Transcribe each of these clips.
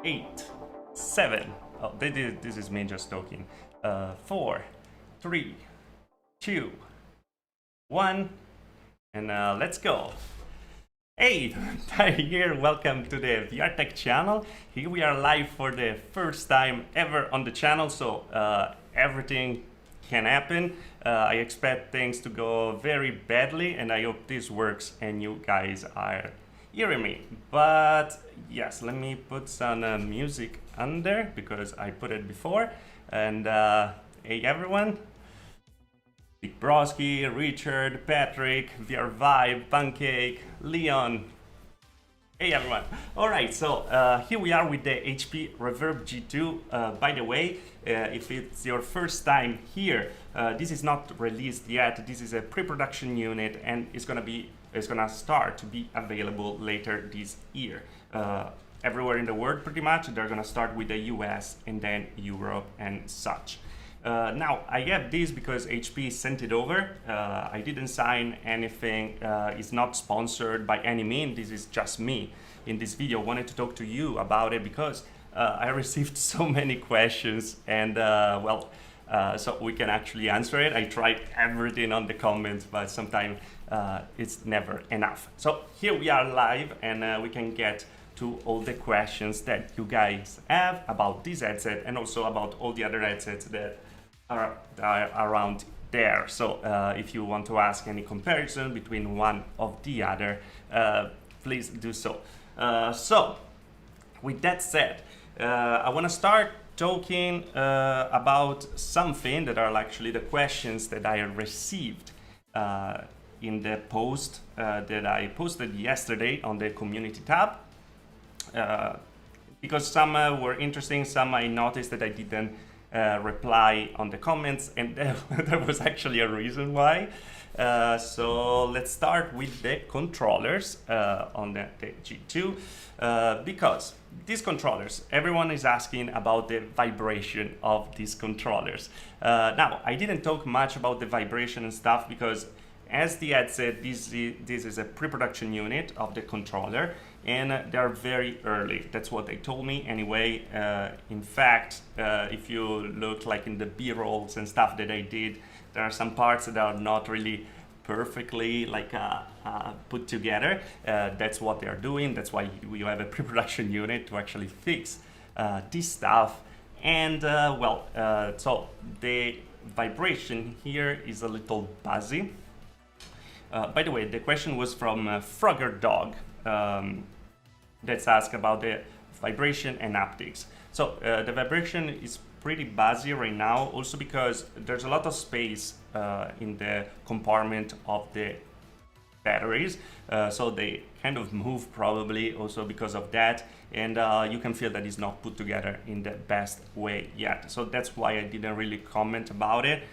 8, 7. Oh, this is me just talking. 4, 3, 2, 1, and let's go. Hey, Ty here, welcome to the VR Tech channel. Here we are live for the first time ever on the channel, so everything can happen. I expect things to go very badly, and I hope this works and you guys are hearing me. But yes, let me put some music under because I put it before. And hey everyone, Big Broski, Richard, Patrick, VR Vibe, Pancake, Leon. Hey everyone. Alright, so here we are with the HP Reverb G2. By the way, if it's your first time here, this is not released yet. This is a pre-production unit and it's gonna start to be available later this year. Everywhere in the world pretty much. They're gonna start with the US and then Europe and such. Now, I have this because HP sent it over. I didn't sign anything. It's not sponsored by any means. This is just me in this video. Wanted to talk to you about it because I received so many questions and so we can actually answer it. I tried everything on the comments, but sometimes it's never enough. So here we are live and we can get to all the questions that you guys have about this headset and also about all the other headsets that are around there. So if you want to ask any comparison between one of the other, please do so. So with that said, I want to start talking about something that are actually the questions that I received in the post that I posted yesterday on the community tab. Because some were interesting, some I noticed that I didn't reply on the comments, and there was actually a reason why. So let's start with the controllers on the G2, because these controllers, everyone is asking about the vibration of these controllers. Now, I didn't talk much about the vibration and stuff because, as the ad said, this is a pre-production unit of the controller, and they are very early. That's what they told me anyway. In fact, if you look like in the B-rolls and stuff that I did, there are some parts that are not really perfectly like put together. That's what they are doing. That's why we have a pre-production unit to actually fix this stuff. And so the vibration here is a little buzzy. By the way, the question was from Frogger Dog. That's asked about the vibration and haptics. So the vibration is pretty buzzy right now, also because there's a lot of space in the compartment of the batteries, so they kind of move probably also because of that, and you can feel that it's not put together in the best way yet. So that's why I didn't really comment about it,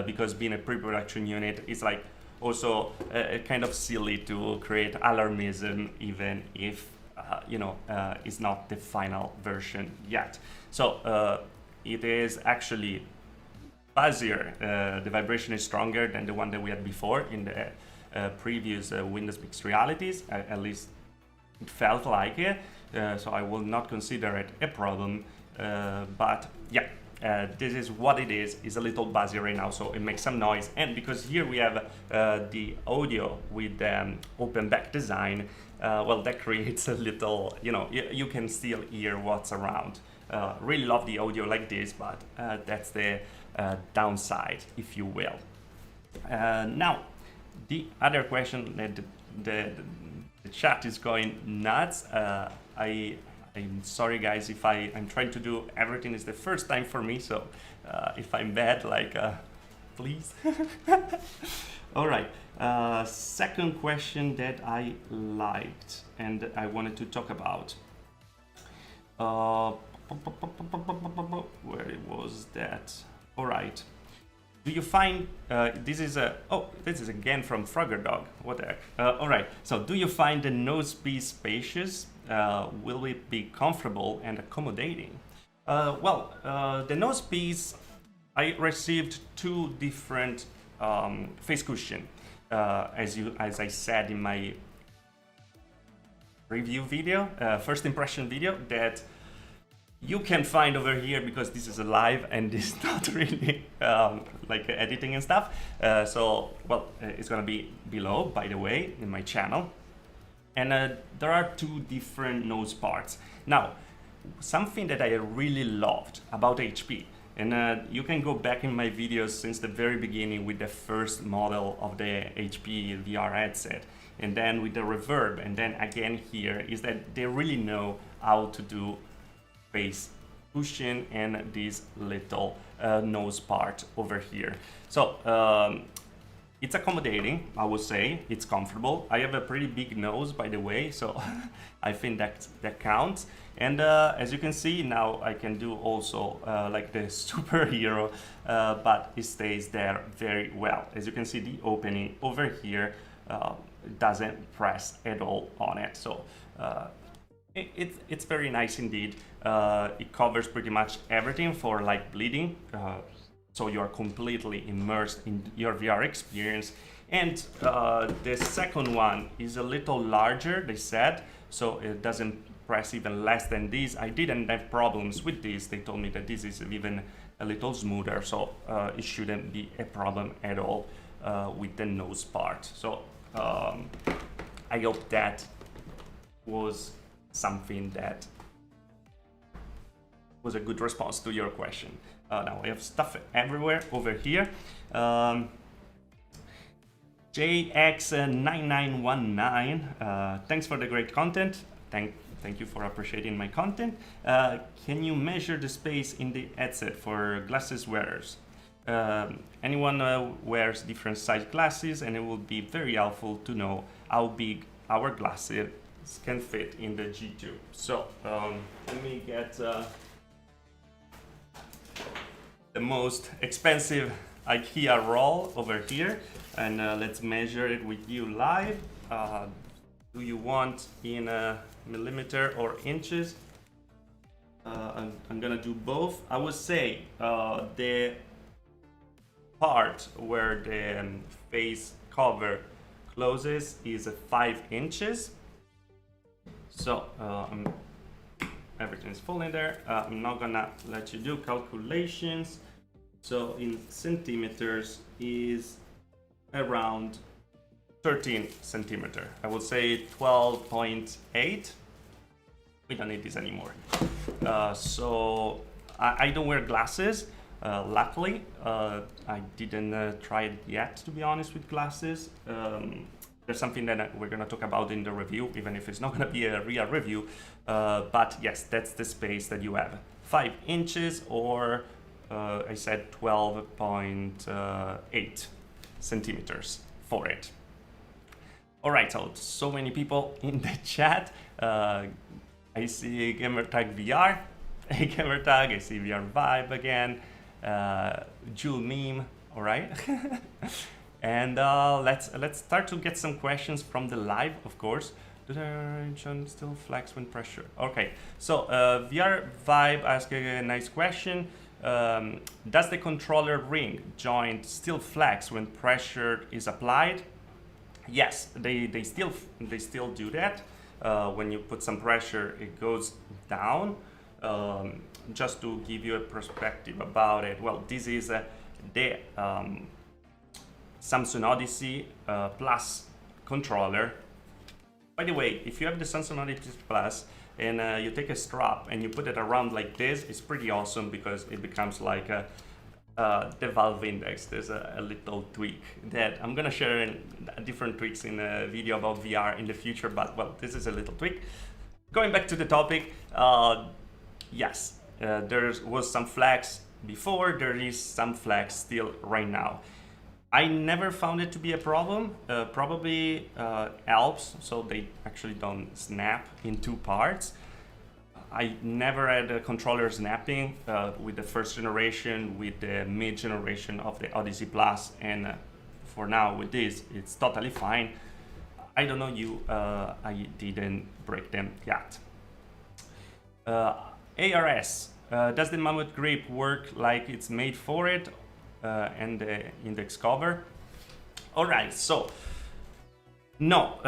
because being a pre-production unit is like also kind of silly to create alarmism, even if it's not the final version yet. So it is actually fuzzier. The vibration is stronger than the one that we had before in the previous Windows Mixed Realities. At least it felt like it. So I will not consider it a problem. But yeah, this is what it is. It's a little buzzy right now, so it makes some noise. And because here we have the audio with open back design, well, that creates a little, you can still hear what's around. Really love the audio like this, but that's the downside, if you will. Now, the other question that the chat is going nuts. I'm sorry, guys, if I'm trying to do everything. It's the first time for me, so if I'm bad, please. All right. Second question that I liked and I wanted to talk about. Where was that? All right. Do you find this is again from Frogger Dog. What the heck? All right. So, do you find the nose piece spacious? Will it be comfortable and accommodating? The nose piece, I received two different face cushion, as I said in my review video, first impression video, that you can find over here, because this is a live and it's not really like editing and stuff. It's gonna be below, by the way, in my channel. And there are two different nose parts. Now, something that I really loved about HP, and you can go back in my videos since the very beginning with the first model of the HP VR headset, and then with the reverb, and then again here, is that they really know how to do face cushion and this little nose part over here. So it's accommodating, I would say. It's comfortable. I have a pretty big nose, by the way, so I think that counts. And as you can see, now I can do also like the superhero, but it stays there very well. As you can see, the opening over here doesn't press at all on it. So it's very nice indeed. It covers pretty much everything for like bleeding. So you are completely immersed in your VR experience. And the second one is a little larger, they said, so it doesn't press even less than this. I didn't have problems with this. They told me that this is even a little smoother, so it shouldn't be a problem at all with the nose part. So I hope that was something that was a good response to your question. Now I have stuff everywhere over here. JX9919, thanks for the great content. Thank you for appreciating my content. Can you measure the space in the headset for glasses wearers? Anyone wears different size glasses, and it will be very helpful to know how big our glasses can fit in the G2. So let me get the most expensive IKEA roll over here, and let's measure it with you live. Do you want in millimeter or inches? I'm gonna do both. I would say the part where the face cover closes is 5 inches. So everything is full in there. I'm not gonna let you do calculations. So in centimeters is around 13 centimeter. I would say 12.8. We don't need this anymore. So I don't wear glasses. Luckily, I didn't try it yet, to be honest, with glasses. There's something that we're gonna talk about in the review, even if it's not gonna be a real review. But yes, that's the space that you have. 5 inches or I said 12.8 centimeters for it. All right, so many people in the chat. I see Gamertag VR. Hey Gamertag, I see VR Vibe again. Jewel Meme, all right. And let's start to get some questions from the live, of course. Do the region still flex when pressure? Okay, so VR Vibe asked a nice question. Does the controller ring joint still flex when pressure is applied? Yes, they still do that. When you put some pressure, it goes down. Just to give you a perspective about it, well, this is the Samsung Odyssey Plus controller. By the way, if you have the Samsung Odyssey Plus and you take a strap and you put it around like this, it's pretty awesome because it becomes like the valve index. There's a little tweak that I'm gonna share in different tweaks in a video about VR in the future, but well, this is a little tweak. Going back to the topic, yes, there was some flex before, there is some flex still right now. I never found it to be a problem. Probably helps, so they actually don't snap in 2 parts. I never had a controller snapping with the first generation, with the mid generation of the Odyssey Plus, and for now with this, it's totally fine. I don't know you, I didn't break them yet. ARS, does the Mamut grip work like it's made for it? And the index cover? Alright, so no,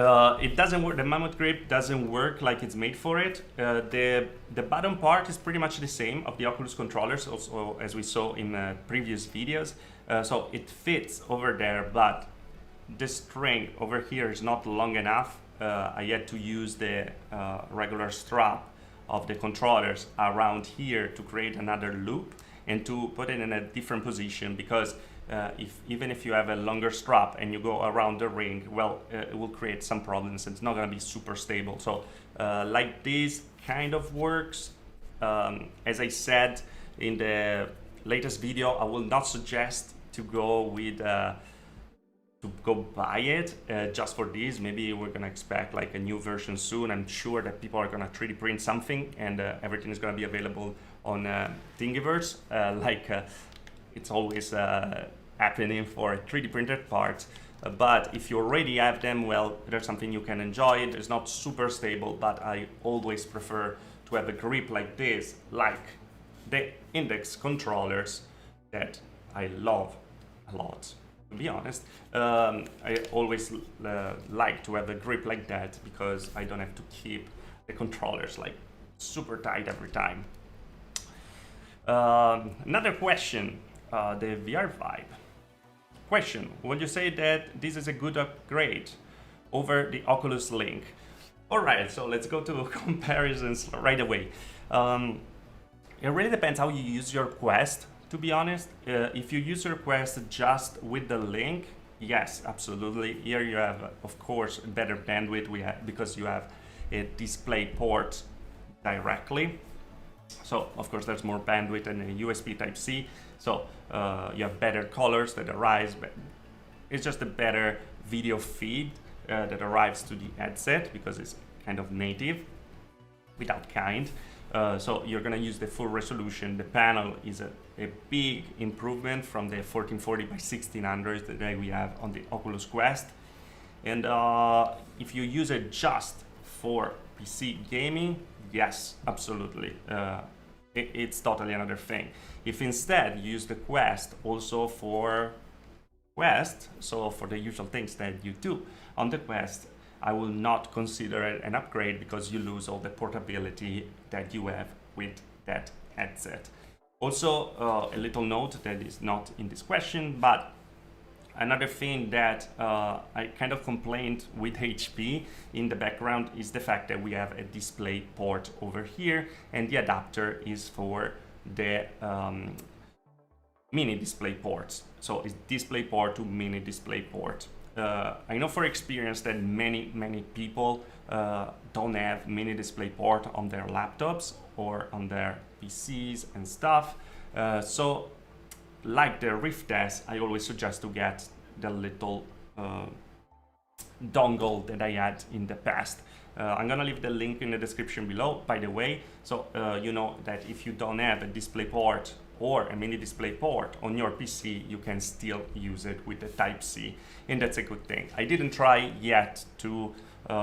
it doesn't work. The Mamut grip doesn't work like it's made for it. The bottom part is pretty much the same of the Oculus controllers, also as we saw in previous videos. So it fits over there, but the string over here is not long enough. I had to use the regular strap of the controllers around here to create another loop and to put it in a different position, because even if you have a longer strap and you go around the ring, well, it will create some problems. It's not going to be super stable. So like this kind of works. As I said in the latest video, I will not suggest to go with to go buy it just for this. Maybe we're gonna expect like a new version soon. I'm sure that people are gonna 3D print something, and everything is gonna be available on Thingiverse, it's always happening for 3D printed parts. But if you already have them, well, there's something you can enjoy. It's not super stable, but I always prefer to have a grip like this, like the index controllers that I love a lot. To be honest, I always like to have a grip like that, because I don't have to keep the controllers like super tight every time. Another question, the VR Vibe. Question, would you say that this is a good upgrade over the Oculus Link? Alright, so let's go to comparisons right away. It really depends how you use your Quest, to be honest. If you use your Quest just with the Link, yes, absolutely. Here you have, of course, better bandwidth because you have a DisplayPort directly. So, of course, there's more bandwidth and a USB Type-C. So, you have better colors that arrives. It's just a better video feed that arrives to the headset because it's kind of native, without kind. So you're gonna use the full resolution. The panel is a big improvement from the 1440 by 1600 that we have on the Oculus Quest. And if you use it just for PC gaming, yes, absolutely. It's totally another thing. If instead you use the Quest also for Quest, so for the usual things that you do on the Quest, I will not consider it an upgrade because you lose all the portability that you have with that headset. Also, a little note that is not in this question, but another thing that I kind of complained with HP in the background is the fact that we have a DisplayPort over here, and the adapter is for the MiniDisplayPort. So it's DisplayPort to MiniDisplayPort. I know for experience that many people don't have MiniDisplayPort on their laptops or on their PCs and stuff. So like the Rift S, I always suggest to get the little dongle that I had in the past. I'm gonna leave the link in the description below, by the way, so you know that if you don't have a DisplayPort or a MiniDisplayPort on your PC, you can still use it with the Type-C, and that's a good thing. I didn't try yet to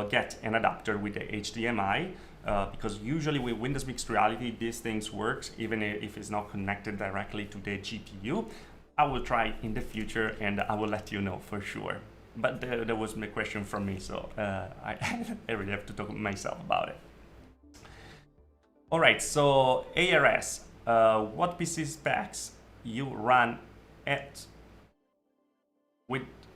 get an adapter with the HDMI, because usually with Windows Mixed Reality, these things works even if it's not connected directly to the GPU. I will try in the future and I will let you know for sure. But there was a question from me, so I really have to talk myself about it. All right, so ARS, what PC specs you run at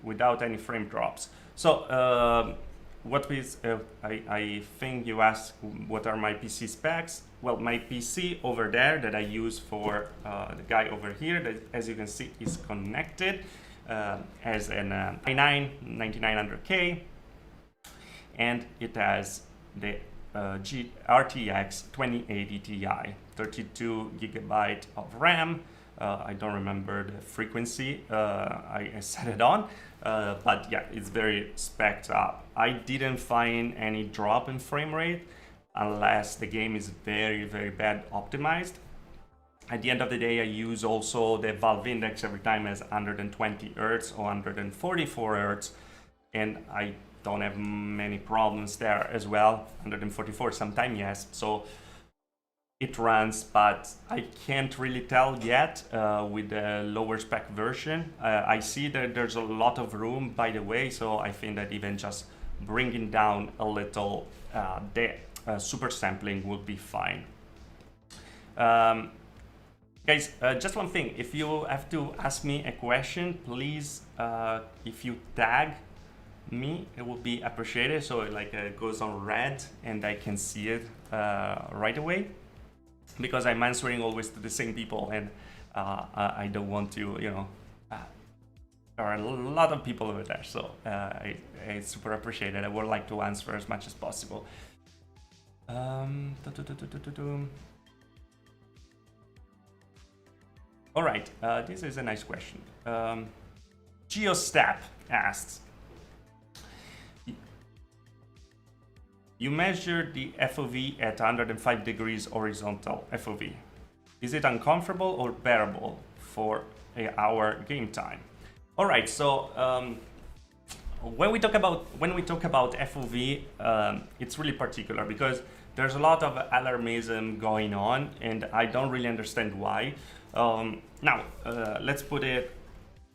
without any frame drops? So what is, I think you asked what are my PC specs. Well, my PC over there that I use for the guy over here, that as you can see is connected, has an i9 9900K, and it has the RTX 2080 Ti, 32 GB of RAM. I don't remember the frequency I set it on, but yeah, it's very spec'd up. I didn't find any drop in frame rate unless the game is very bad optimized. At the end of the day, I use also the Valve Index every time as 120 Hz or 144 Hz, and I don't have many problems there as well. 144 sometimes, yes. So it runs, but I can't really tell yet with the lower spec version. I see that there's a lot of room, by the way, so I think that even just bringing down a little the super sampling would be fine. Guys, just one thing, if you have to ask me a question, please, if you tag me, it would be appreciated, so it goes on red and I can see it right away, because I'm answering always to the same people, and I don't want to, you know, there are a lot of people over there, so I super appreciate it. I would like to answer as much as possible. All right, this is a nice question. GeoStep asks, you measure the FOV at 105 degrees horizontal FOV. Is it uncomfortable or bearable for our game time? All right, so when we talk about FOV, it's really particular because there's a lot of alarmism going on, and I don't really understand why. Now, let's put it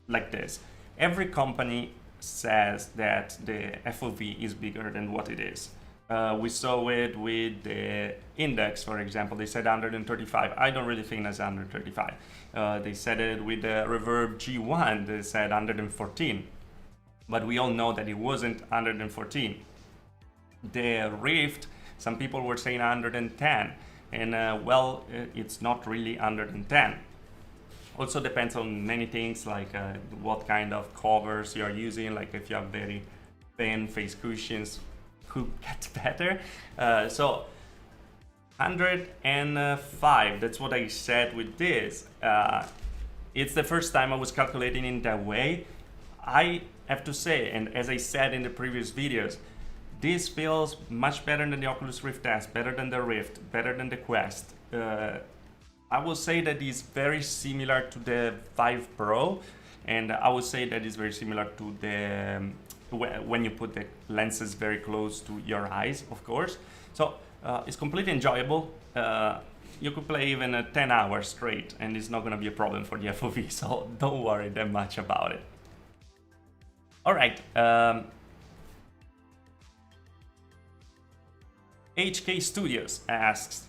like this. Every company says that the FOV is bigger than what it is. We saw it with the Index, for example. They said 135. I don't really think that's 135. They said it with the Reverb G1. They said 114. But we all know that it wasn't 114. The Rift, some people were saying 110. And well, it's not really 110. Also depends on many things, like what kind of covers you're using. Like if you have very thin face cushions, could get better. So 105, that's what I said with this. It's the first time I was calculating in that way. I have to say, and as I said in the previous videos, this feels much better than the Oculus Rift S, better than the Rift, better than the Quest. I will say that it's very similar to the Vive Pro, and I would say that it's very similar to the when you put the lenses very close to your eyes, of course. So it's completely enjoyable. You could play even 10 hours straight, and it's not going to be a problem for the FOV, so don't worry that much about it. All right. HK Studios asks,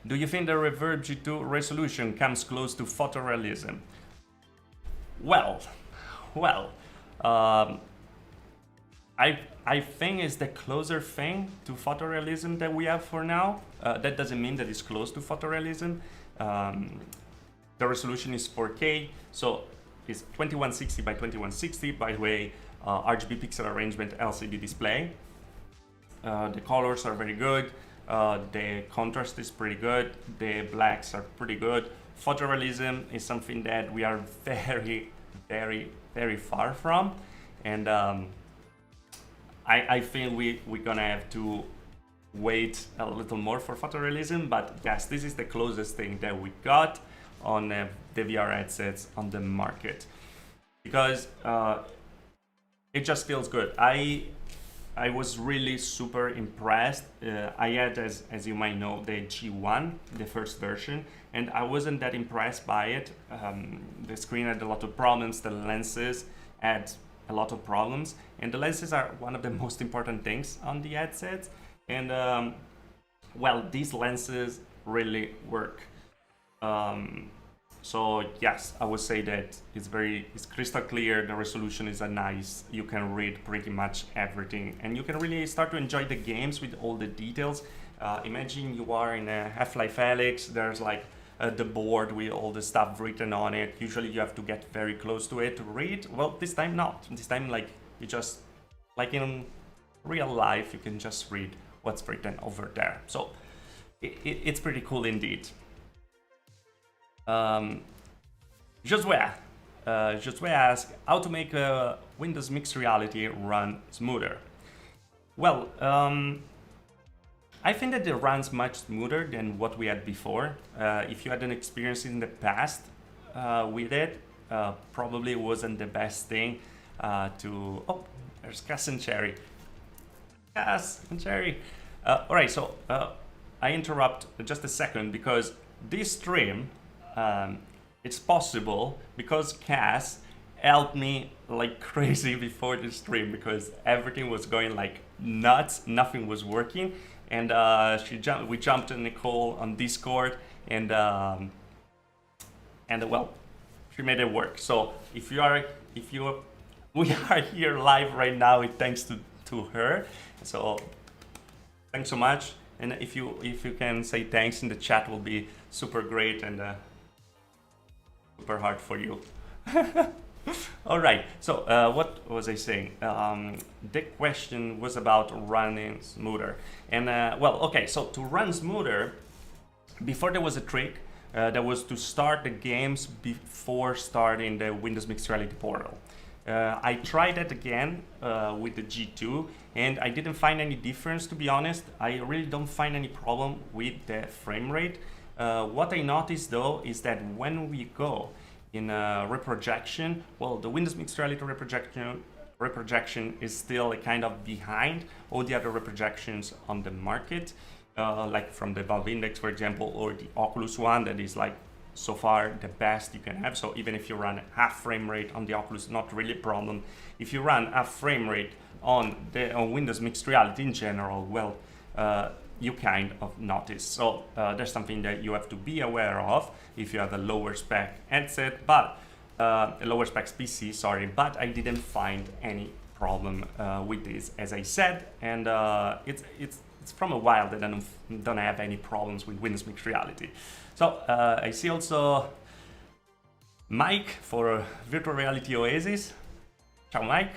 do you think the Reverb G2 resolution comes close to photorealism? Well, I think it's the closer thing to photorealism that we have for now. That doesn't mean that it's close to photorealism. The resolution is 4K, so it's 2160 by 2160, by the way, RGB pixel arrangement LCD display. The colors are very good. The contrast is pretty good. The blacks are pretty good. Photorealism is something that we are very, very, very far from, and I think we're gonna have to wait a little more for photorealism. But yes, this is the closest thing that we got on the VR headsets on the market, because it just feels good. I was really super impressed. I had, as you might know, the G1, the first version, and I wasn't that impressed by it. The screen had a lot of problems, the lenses had a lot of problems, and the lenses are one of the most important things on the headsets. And well, these lenses really work. So yes, I would say that it's crystal clear. The resolution is nice. You can read pretty much everything, and you can really start to enjoy the games with all the details. Imagine you are in a Half-Life Alyx. There's like the board with all the stuff written on it. Usually you have to get very close to it to read. Well, this time not. This time, like, you just, like in real life, you can just read what's written over there. So it's pretty cool indeed. Josue asks how to make a Windows Mixed Reality run smoother. Well, I think that it runs much smoother than what we had before. If you had an experience in the past with it, probably it wasn't the best thing to... Oh, there's Cas and Chary. Cas and Chary. All right, so I interrupt just a second because this stream, it's possible because Cas helped me like crazy before the stream, because everything was going like nuts, nothing was working, and we jumped in Nicole on Discord, and well, she made it work. So we are here live right now, it's thanks to her. So thanks so much, and if you can say thanks in the chat, will be super great and super hard for you. All right, so what was I saying? The question was about running smoother, and well, okay, so to run smoother, before there was a trick that was to start the games before starting the Windows Mixed Reality portal. I tried that again with the G2, and I didn't find any difference, to be honest. I really don't find any problem with the frame rate. What I noticed though is that when we go in reprojection, well, the Windows Mixed Reality reprojection is still kind of behind all the other reprojections on the market, like from the Valve Index, for example, or the Oculus one that is like so far the best you can have. So even if you run half frame rate on the Oculus, not really a problem. If you run half frame rate on Windows Mixed Reality in general, well, you kind of notice. So there's something that you have to be aware of if you have a lower spec headset, but a lower spec PC, sorry, but I didn't find any problem with this, as I said, and it's from a while that I don't have any problems with Windows Mixed Reality. So I see also Mike for Virtual Reality Oasis. Ciao, Mike.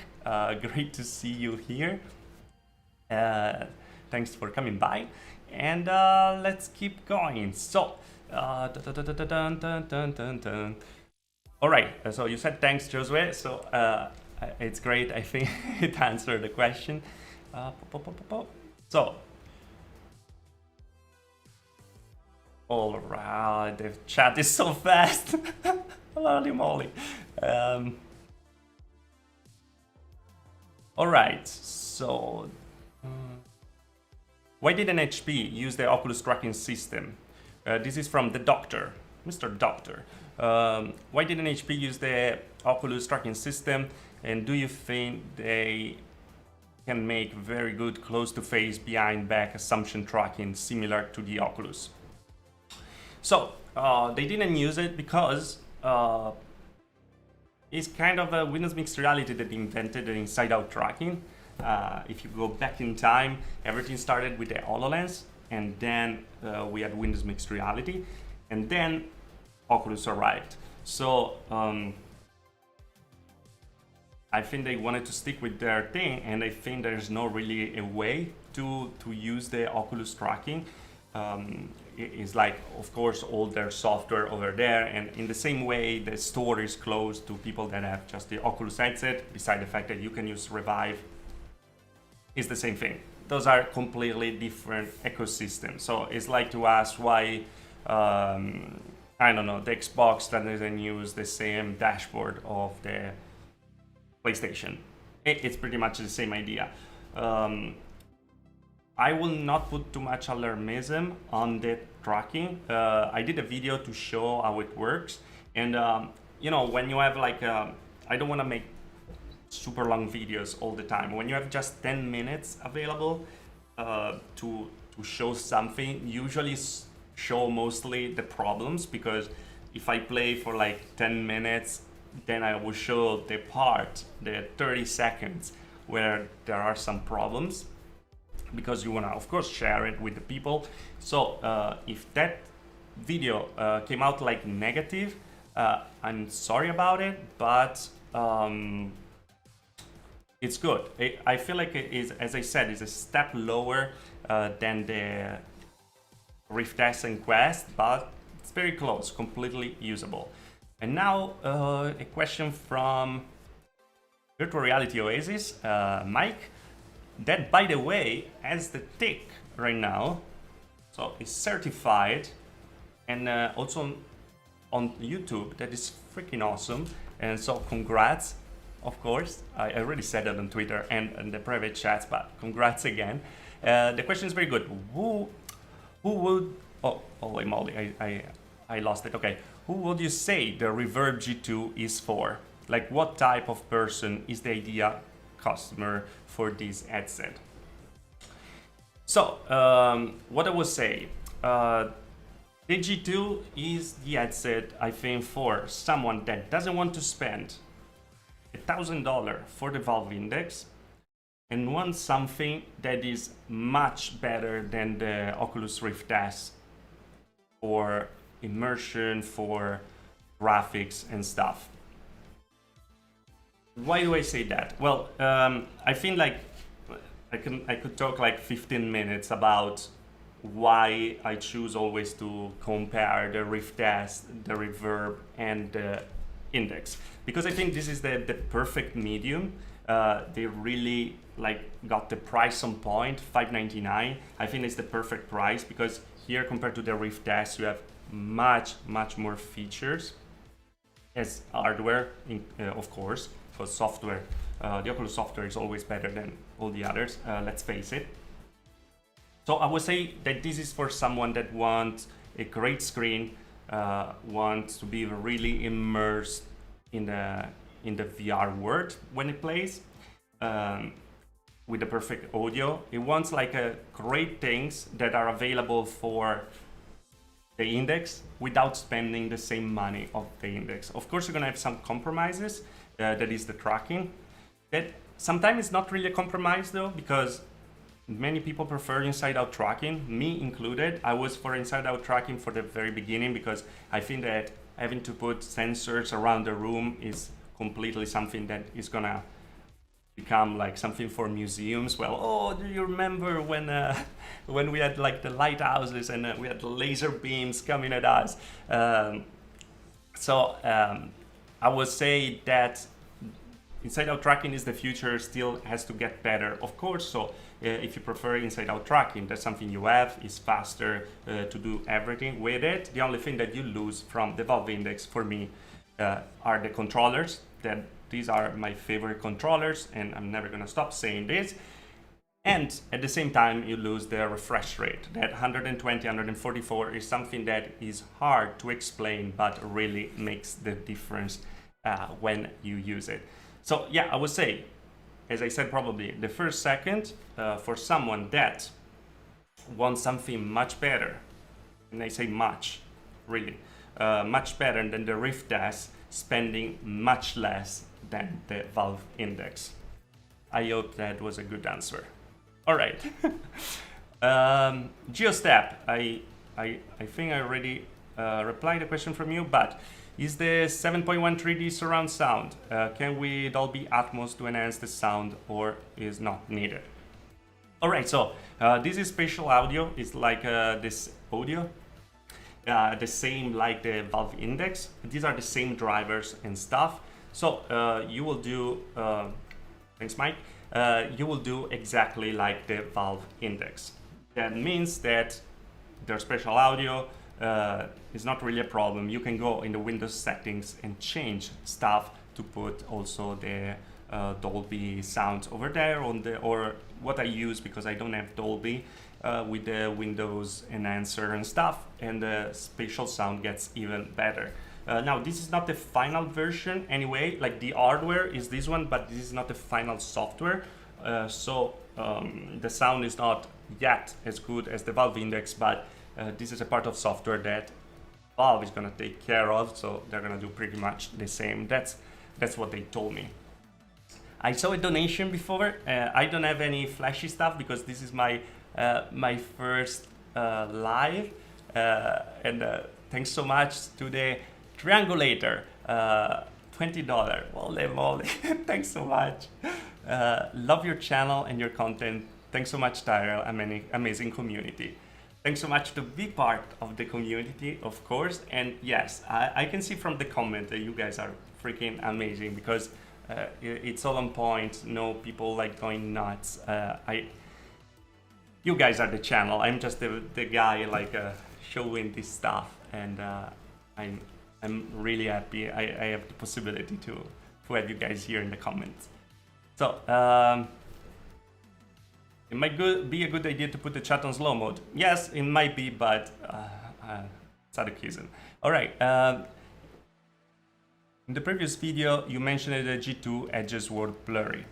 Great to see you here. Thanks for coming by, and let's keep going. So, all right. So you said thanks, Josue. So it's great. I think it answered the question. So, all right, the chat is so fast. Holy moly. All right, so why didn't HP use the Oculus tracking system? This is from the doctor, Mr. Doctor. Why didn't HP use the Oculus tracking system? And do you think they can make very good close-to-face, behind-back assumption tracking similar to the Oculus? So they didn't use it because it's kind of a Windows Mixed Reality that invented the inside-out tracking. If you go back in time, everything started with the HoloLens, and then we had Windows Mixed Reality, and then Oculus arrived. So I think they wanted to stick with their thing, and I think there's no really a way to use the Oculus tracking. It's like, of course, all their software over there, and in the same way the store is closed to people that have just the Oculus headset, beside the fact that you can use Revive, it's the same thing. Those are completely different ecosystems. So it's like to ask why, I don't know, the Xbox doesn't use the same dashboard of the PlayStation. It's pretty much the same idea. I will not put too much alarmism on the tracking. I did a video to show how it works. And, you know, when you have like, I don't want to make super long videos all the time. When you have just 10 minutes available to show something, usually show mostly the problems, because if I play for like 10 minutes, then I will show the part, the 30 seconds where there are some problems, because you want to, of course, share it with the people. So if that video came out like negative, I'm sorry about it, but it's good. I feel like it is, as I said, is a step lower than the Rift S and Quest, but it's very close, completely usable. And now a question from Virtual Reality Oasis, Mike, that, by the way, has the tick right now, so it's certified, and also on YouTube. That is freaking awesome, and so congrats. Of course, I already said that on Twitter and in the private chats, but congrats again. The question is very good. Who would, oh, holy moly, I lost it. Okay, who would you say the Reverb G2 is for? Like, what type of person is the ideal customer for this headset? So, what I would say, the G2 is the headset, I think, for someone that doesn't want to spend $1,000 for the Valve Index and wants something that is much better than the Oculus Rift S for immersion, for graphics and stuff. Why do I say that? Well, I think like I could talk like 15 minutes about why I choose always to compare the Rift S, the Reverb, and the Index, because I think this is the perfect medium. They really like got the price on point, $599. I think it's the perfect price, because here compared to the Rift S, you have much more features as hardware, of course. For software, the Oculus software is always better than all the others, let's face it. So I would say that this is for someone that wants a great screen, wants to be really immersed in the VR world when it plays, with the perfect audio. It wants like great things that are available for the Index without spending the same money of the Index. Of course, you're gonna have some compromises. That is the tracking. That sometimes it's not really a compromise though, because many people prefer inside-out tracking, me included. I was for inside-out tracking for the very beginning, because I think that having to put sensors around the room is completely something that is gonna become like something for museums. Well, oh, do you remember when we had like the lighthouses and we had laser beams coming at us? I would say that inside-out tracking is the future, still has to get better, of course. So if you prefer inside-out tracking, that's something you have. It's faster to do everything with it. The only thing that you lose from the Valve Index for me are the controllers. That these are my favorite controllers, and I'm never gonna stop saying this. And at the same time, you lose the refresh rate. That 120, 144 is something that is hard to explain, but really makes the difference when you use it. So yeah, I would say, as I said, probably the first second for someone that wants something much better, and I say much, really, much better than the Rift S, spending much less than the Valve Index. I hope that was a good answer. All right. GeoStep, I think I already replied a question from you, but is the 7.1 3D surround sound, can we Dolby Atmos to enhance the sound, or is not needed? All right, so this is spatial audio. It's like this audio, the same like the Valve Index. These are the same drivers and stuff. So you will do, thanks Mike, you will do exactly like the Valve Index. That means that their spatial audio is not really a problem. You can go in the Windows settings and change stuff to put also the Dolby sounds over there on the, or what I use because I don't have Dolby with the Windows enhancer and stuff, and the spatial sound gets even better. Now this is not the final version anyway, like the hardware is this one, but this is not the final software. So the sound is not yet as good as the Valve Index, but this is a part of software that Valve is gonna take care of, so they're gonna do pretty much the same. That's what they told me. I saw a donation before. I don't have any flashy stuff because this is my my first live, and thanks so much to the Triangulator, $20. Holy moly, thanks so much. Love your channel and your content. Thanks so much, Tyrell. Amazing community. Thanks so much to be part of the community, of course. And yes, I can see from the comment that you guys are freaking amazing because it's all on point. No people like going nuts. You guys are the channel. I'm just the guy like showing this stuff, and I'm really happy I have the possibility to have you guys here in the comments. So it might be a good idea to put the chat on slow mode. Yes, it might be, but sadism. All right. In the previous video, you mentioned that the G2 edges were blurry,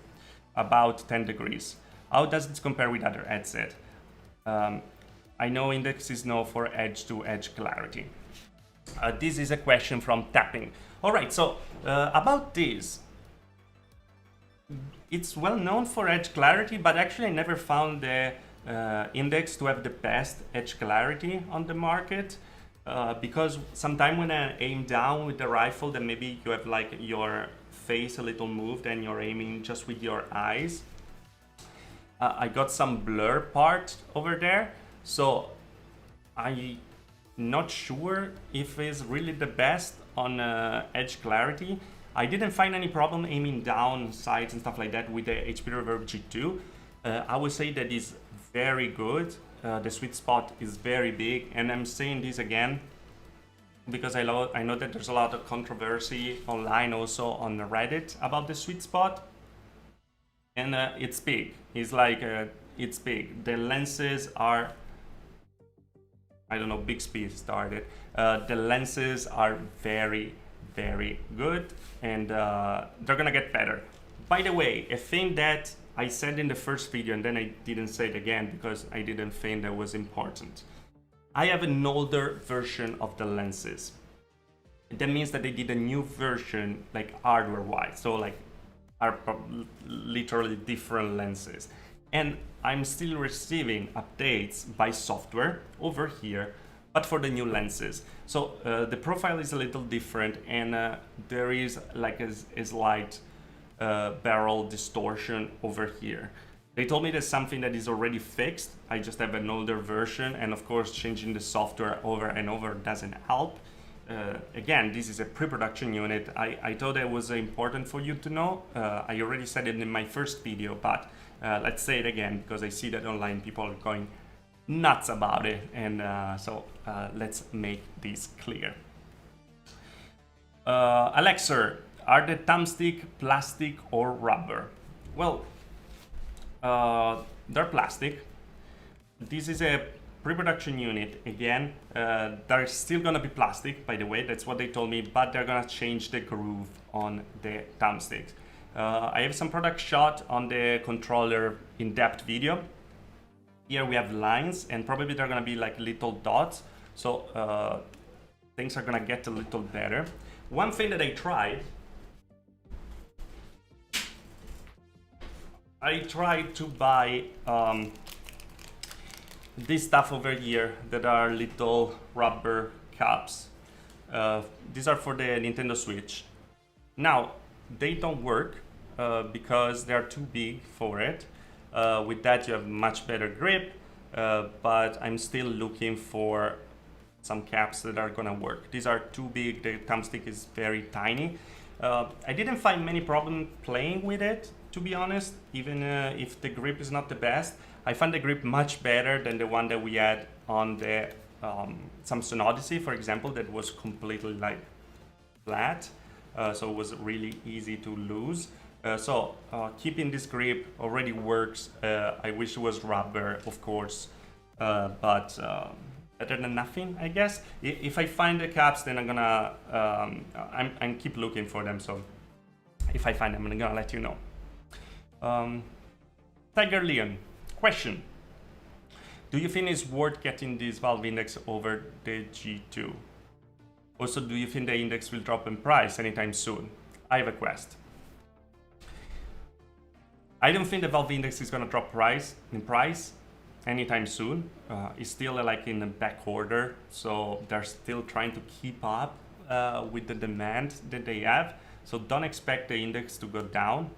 about 10 degrees. How does this compare with other headsets? I know Index is known for edge-to-edge clarity. This is a question from Tapping. All right, so about this, it's well known for edge clarity, but actually I never found the Index to have the best edge clarity on the market, because sometimes when I aim down with the rifle, then maybe you have like your face a little moved and you're aiming just with your eyes. I got some blur part over there, so I'm not sure if it's really the best on edge clarity. I didn't find any problem aiming down sides and stuff like that with the HP Reverb G2. I would say that is very good. The sweet spot is very big, and I'm saying this again because I know that there's a lot of controversy online, also on Reddit, about the sweet spot, and it's big. It's like it's big. The lenses are, I don't know, Bixby started. The lenses are very, very good, and they're gonna get better. By the way, a thing that I said in the first video and then I didn't say it again because I didn't think that was important. I have an older version of the lenses. That means that they did a new version, like hardware-wise, so like are literally different lenses. And I'm still receiving updates by software over here, but for the new lenses. So the profile is a little different, and there is like a slight barrel distortion over here. They told me there's something that is already fixed. I just have an older version, and of course changing the software over and over doesn't help. again, this is a pre-production unit. I thought it was important for you to know. I already said it in my first video, but let's say it again because I see that online people are going nuts about it, and so let's make this clear. Alexa, are the thumbstick plastic or rubber? Well, they're plastic. This is a pre-production unit. Again, they're still gonna be plastic, by the way, that's what they told me, but they're gonna change the groove on the thumbsticks. I have some product shot on the controller in-depth video. Here we have lines, and probably they're gonna be like little dots, so things are gonna get a little better. One thing that I tried to buy this stuff over here that are little rubber cups. These are for the Nintendo Switch. Now, they don't work because they are too big for it. With that you have much better grip, but I'm still looking for some caps that are gonna work. These are too big, the thumbstick is very tiny. I didn't find many problem playing with it, to be honest, even if the grip is not the best. I found the grip much better than the one that we had on the Samsung Odyssey, for example, that was completely like flat, so it was really easy to lose. So keeping this grip already works. I wish it was rubber, of course, but better than nothing, I guess. If I find the caps, then I'm gonna I'm keep looking for them. So if I find them, I'm gonna let you know. Tiger Leon, question: do you think it's worth getting this valve index over the G2? Also, do you think the index will drop in price anytime soon? I have a Quest. I don't think the valve index is gonna drop in price anytime soon. It's still like in the back order, so they're still trying to keep up with the demand that they have. So don't expect the index to go down.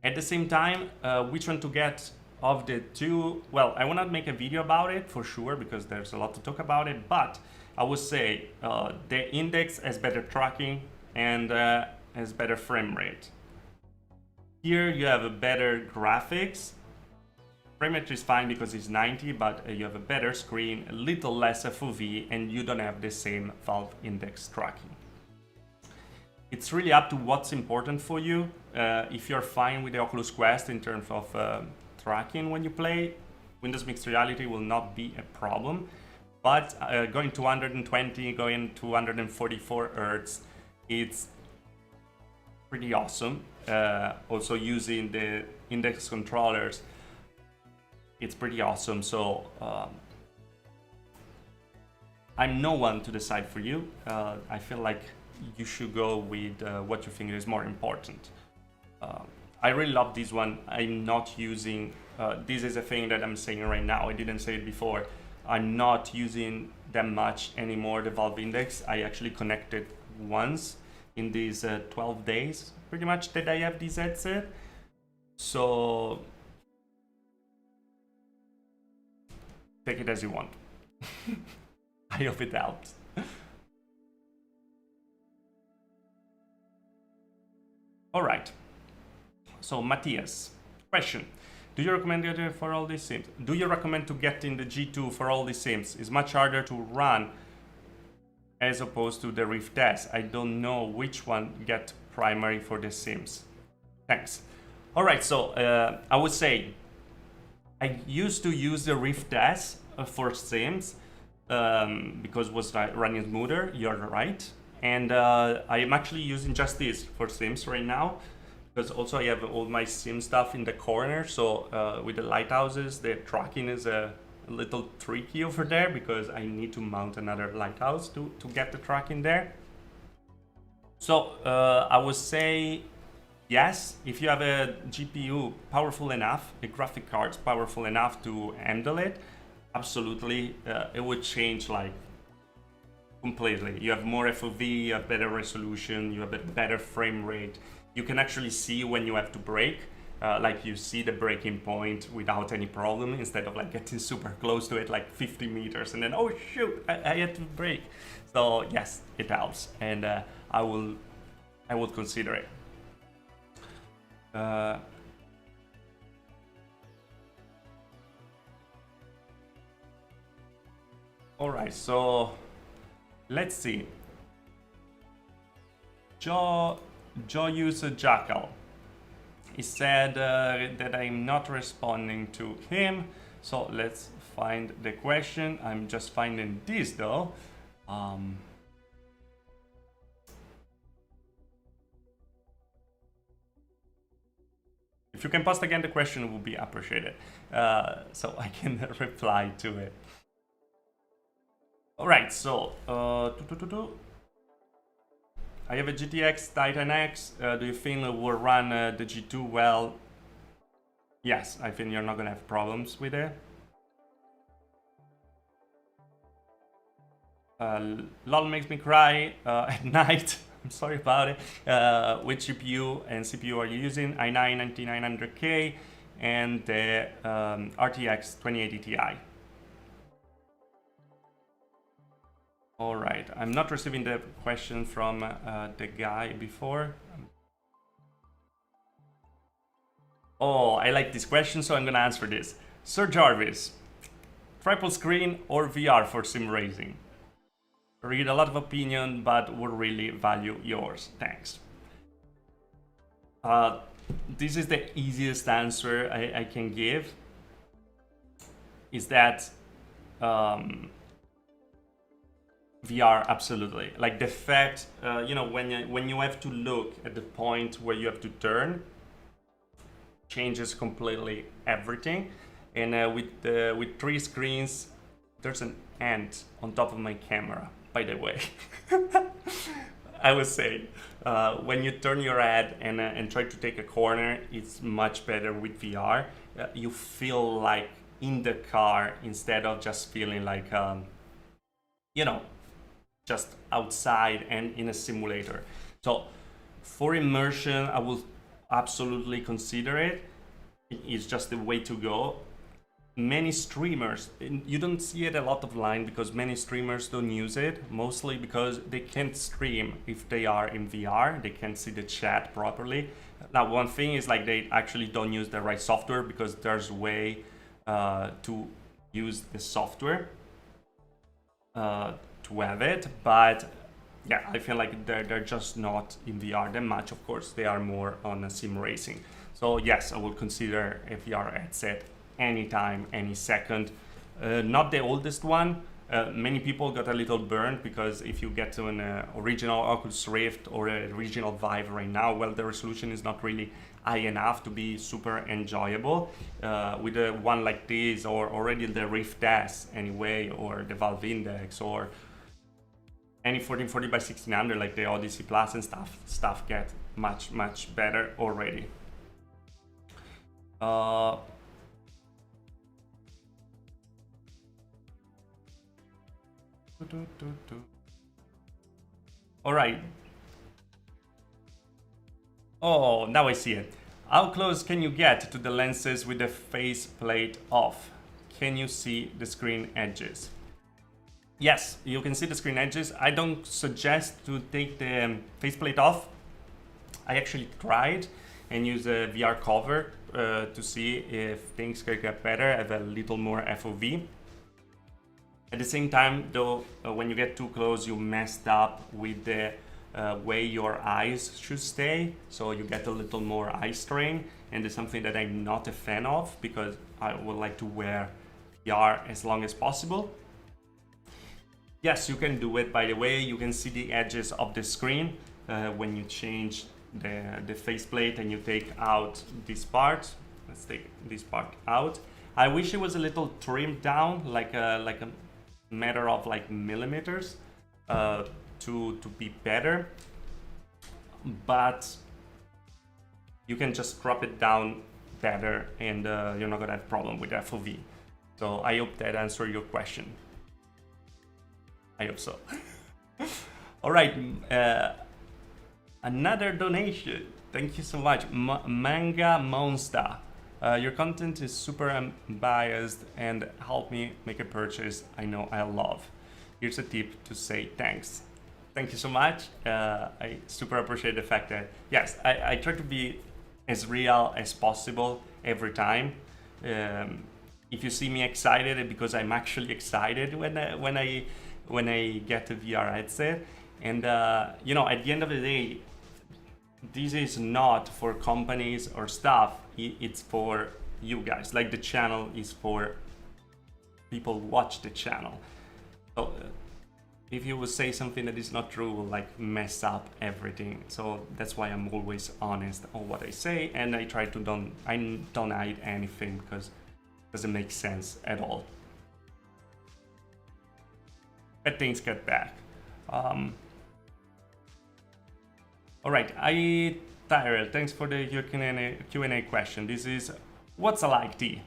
At the same time, which one to get of the two? Well, I will not make a video about it for sure because there's a lot to talk about it, but I would say the index has better tracking and has better frame rate. Here you have a better graphics. Frame rate is fine because it's 90, but you have a better screen, a little less FOV, and you don't have the same valve index tracking. It's really up to what's important for you. If you're fine with the Oculus Quest in terms of tracking when you play, Windows Mixed Reality will not be a problem. But going to 120, going to 144 Hz, it's pretty awesome. Also using the index controllers, it's pretty awesome. So I'm no one to decide for you. I feel like you should go with what you think is more important. I really love this one. I'm not using, this is a thing that I'm saying right now, I didn't say it before. I'm not using that much anymore, the valve index. I actually connected once in these 12 days, pretty much, that I have this headset. So take it as you want. I hope it helps. All right. So Matthias, question: do you recommend it for all these sims? Do you recommend to get in the G2 for all these sims? It's much harder to run as opposed to the Rift S. I don't know which one get primary for the sims. Thanks. All right, so I would say I used to use the Rift S for sims because it was running smoother. You're right. And I am actually using just this for sims right now, because also I have all my sim stuff in the corner. So with the lighthouses, the tracking is a little tricky over there because I need to mount another lighthouse to get the tracking there. So I would say yes, if you have a GPU powerful enough, a graphic card powerful enough to handle it, absolutely, it would change like completely. You have more FOV, you have better resolution, you have a better frame rate. You can actually see when you have to brake. like you see the breaking point without any problem, instead of like getting super close to it, like 50 meters, and then oh shoot, I had to brake. So yes, it helps, and I would consider it. All right, so let's see. Joe user Jackal. He said that I'm not responding to him. So let's find the question. I'm just finding this though. If you can post again the question, it would be appreciated. So I can reply to it. All right, so I have a GTX Titan X. Do you think it will run the G2 well? Yes, I think you're not gonna have problems with it. LOL makes me cry at night. I'm sorry about it. Which GPU and CPU are you using? i9 9900K and the RTX 2080 Ti. All right, I'm not receiving the question from the guy before. Oh, I like this question, so I'm gonna answer this. Sir Jarvis, triple screen or VR for sim racing? Read a lot of opinion, but would really value yours. Thanks. This is the easiest answer I can give. Is that VR, absolutely. Like the fact, you know, when you have to look at the point where you have to turn, changes completely everything. And with 3 screens, there's an ant on top of my camera, by the way. I would say, when you turn your head and try to take a corner, it's much better with VR. You feel like in the car instead of just feeling like, you know, just outside and in a simulator. So for immersion, I will absolutely consider it. It's just the way to go. Many streamers, you don't see it a lot online because many streamers don't use it, mostly because they can't stream if they are in VR. They can't see the chat properly. Now, one thing is like they actually don't use the right software, because there's a way to use the software to have it, but yeah, I feel like they're just not in VR that much. Of course, they are more on a sim racing. So yes, I would consider a VR headset anytime, any second. Not the oldest one. Many people got a little burned because if you get to an original Oculus Rift or a original Vive right now, well, the resolution is not really high enough to be super enjoyable. With a one like this, or already the Rift S anyway, or the Valve Index, or any 1440 by 1600 like the Odyssey Plus and stuff get much better already. All right. Oh, now I see it. How close can you get to the lenses with the faceplate off? Can you see the screen edges? Yes, you can see the screen edges. I don't suggest to take the faceplate off. I actually tried and use a VR cover to see if things could get better, have a little more FOV. At the same time, though, when you get too close, you messed up with the way your eyes should stay. So you get a little more eye strain, and it's something that I'm not a fan of, because I would like to wear VR as long as possible. Yes, you can do it. By the way, you can see the edges of the screen when you change the faceplate and you take out this part. Let's take this part out. I wish it was a little trimmed down, like a matter of like millimeters, to be better. But you can just crop it down better, and you're not gonna have problem with FOV. So I hope that answered your question. I hope so. All right. Another donation. Thank you so much, Manga Monster. Your content is super unbiased and help me make a purchase I know I love. Here's a tip to say thanks. Thank you so much. I super appreciate the fact that, yes, I try to be as real as possible every time. If you see me excited, because I'm actually excited when I get a VR headset. And you know, at the end of the day, this is not for companies or stuff. It's for you guys. Like, the channel is for people who watch the channel. So if you would say something that is not true, will like mess up everything. So that's why I'm always honest on what I say, and I try to don't hide anything, because it doesn't make sense at all. But things get back. All right, Tyrell, thanks for the Q&A question. This is, what's a like T?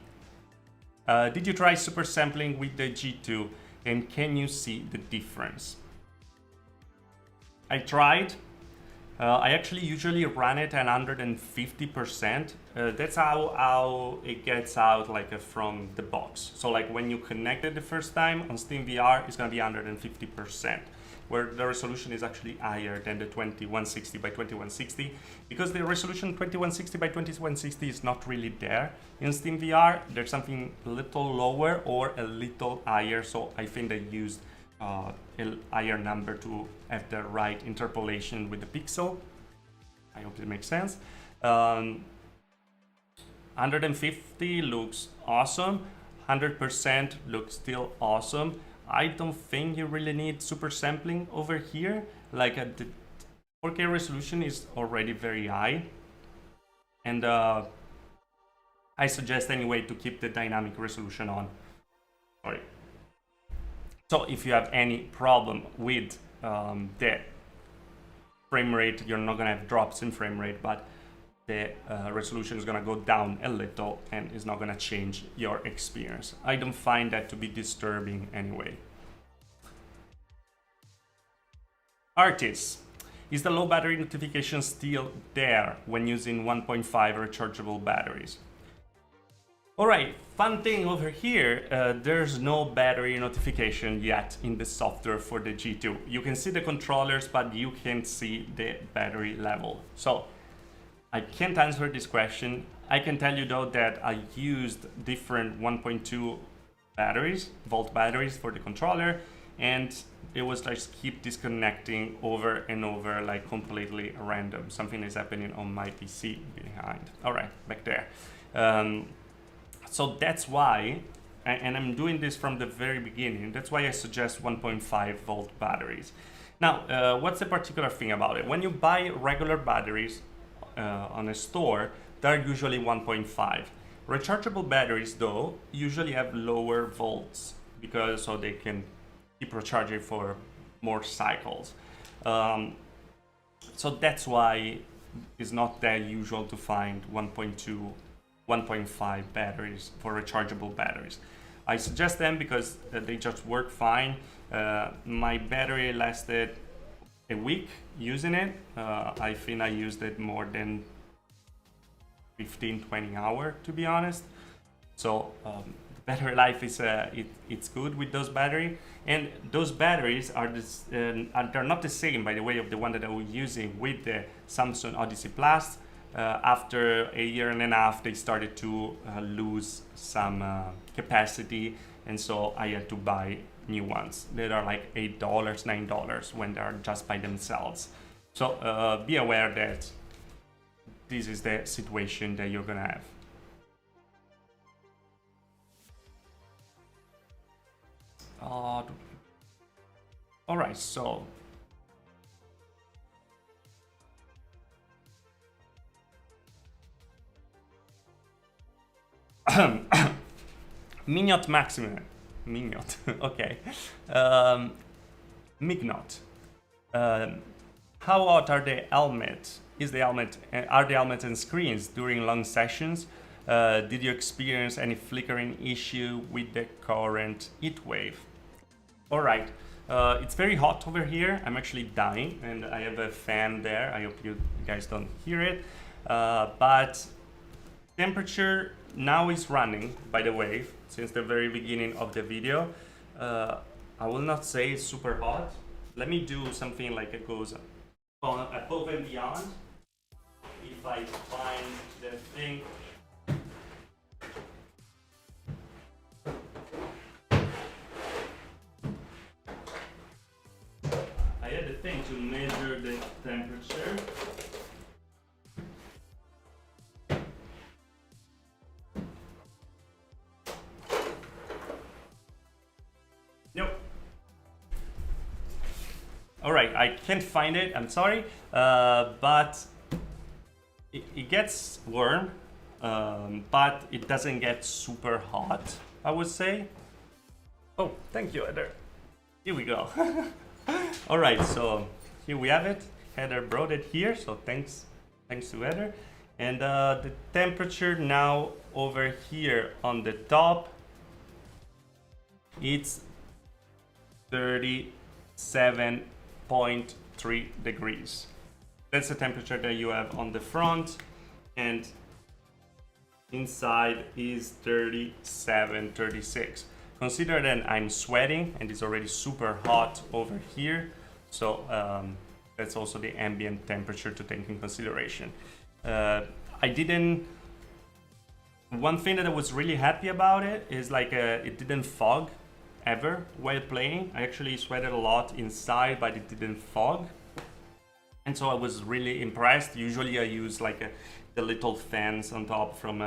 Did you try super sampling with the G2, and can you see the difference? I tried. I actually usually run it at 150%. That's how it gets out, like from the box. So like when you connect it the first time on SteamVR, it's gonna be 150%, where the resolution is actually higher than the 2160 by 2160, because the resolution 2160 by 2160 is not really there in SteamVR. There's something a little lower or a little higher, so I think they used a higher number to have the right interpolation with the pixel. I hope it makes sense. 150 looks awesome. 100% looks still awesome. I don't think you really need super sampling over here. Like the 4K resolution is already very high. And I suggest anyway to keep the dynamic resolution on. Sorry. So if you have any problem with the frame rate, you're not gonna have drops in frame rate, but the resolution is gonna go down a little and is not gonna change your experience. I don't find that to be disturbing anyway. Artists, is the low battery notification still there when using 1.5 rechargeable batteries? All right, fun thing over here, there's no battery notification yet in the software for the G2. You can see the controllers, but you can't see the battery level. So I can't answer this question. I can tell you though that I used different 1.2 volt batteries for the controller, and it was like keep disconnecting over and over, like completely random. Something is happening on my PC behind. All right, back there. So that's why, and I'm doing this from the very beginning, that's why I suggest 1.5 volt batteries. Now, what's the particular thing about it? When you buy regular batteries on a store, they're usually 1.5. Rechargeable batteries, though, usually have lower volts, because so they can keep recharging for more cycles. So that's why it's not that usual to find 1.2 1.5 batteries for rechargeable batteries. I suggest them because they just work fine. My battery lasted a week using it. I think I used it more than 15-20 hours, to be honest. So battery life is it's good with those batteries, and those batteries are they're not the same, by the way, of the one that I was using with the Samsung Odyssey Plus. After a year and a half, they started to lose some capacity, and so I had to buy new ones that are like $8, $9 when they are just by themselves. So be aware that this is the situation that you're gonna have. All right, so Mignot Maximum. Mignot, okay. Mignot. How hot are the helmet? Are the helmet and screens during long sessions? Did you experience any flickering issue with the current heat wave? All right. It's very hot over here. I'm actually dying, and I have a fan there. I hope you guys don't hear it. But temperature now is running, by the way, since the very beginning of the video. I will not say it's super hot. Let me do something like it goes above and beyond. If I find the thing. I had the thing to measure the temperature. Nope. All right, I can't find it, I'm sorry, but it gets warm, but it doesn't get super hot, I would say. Oh, thank you, Heather. Here we go. All right, so here we have it. Heather brought it here, so thanks to Heather. And the temperature now over here on the top, it's 37.3 degrees. That's the temperature that you have on the front, and inside is 37, 36. Consider that I'm sweating and it's already super hot over here, so that's also the ambient temperature to take in consideration. One thing that I was really happy about it is like it didn't fog ever while playing. I actually sweated a lot inside, but it didn't fog. And so I was really impressed. Usually I use like the little fans on top from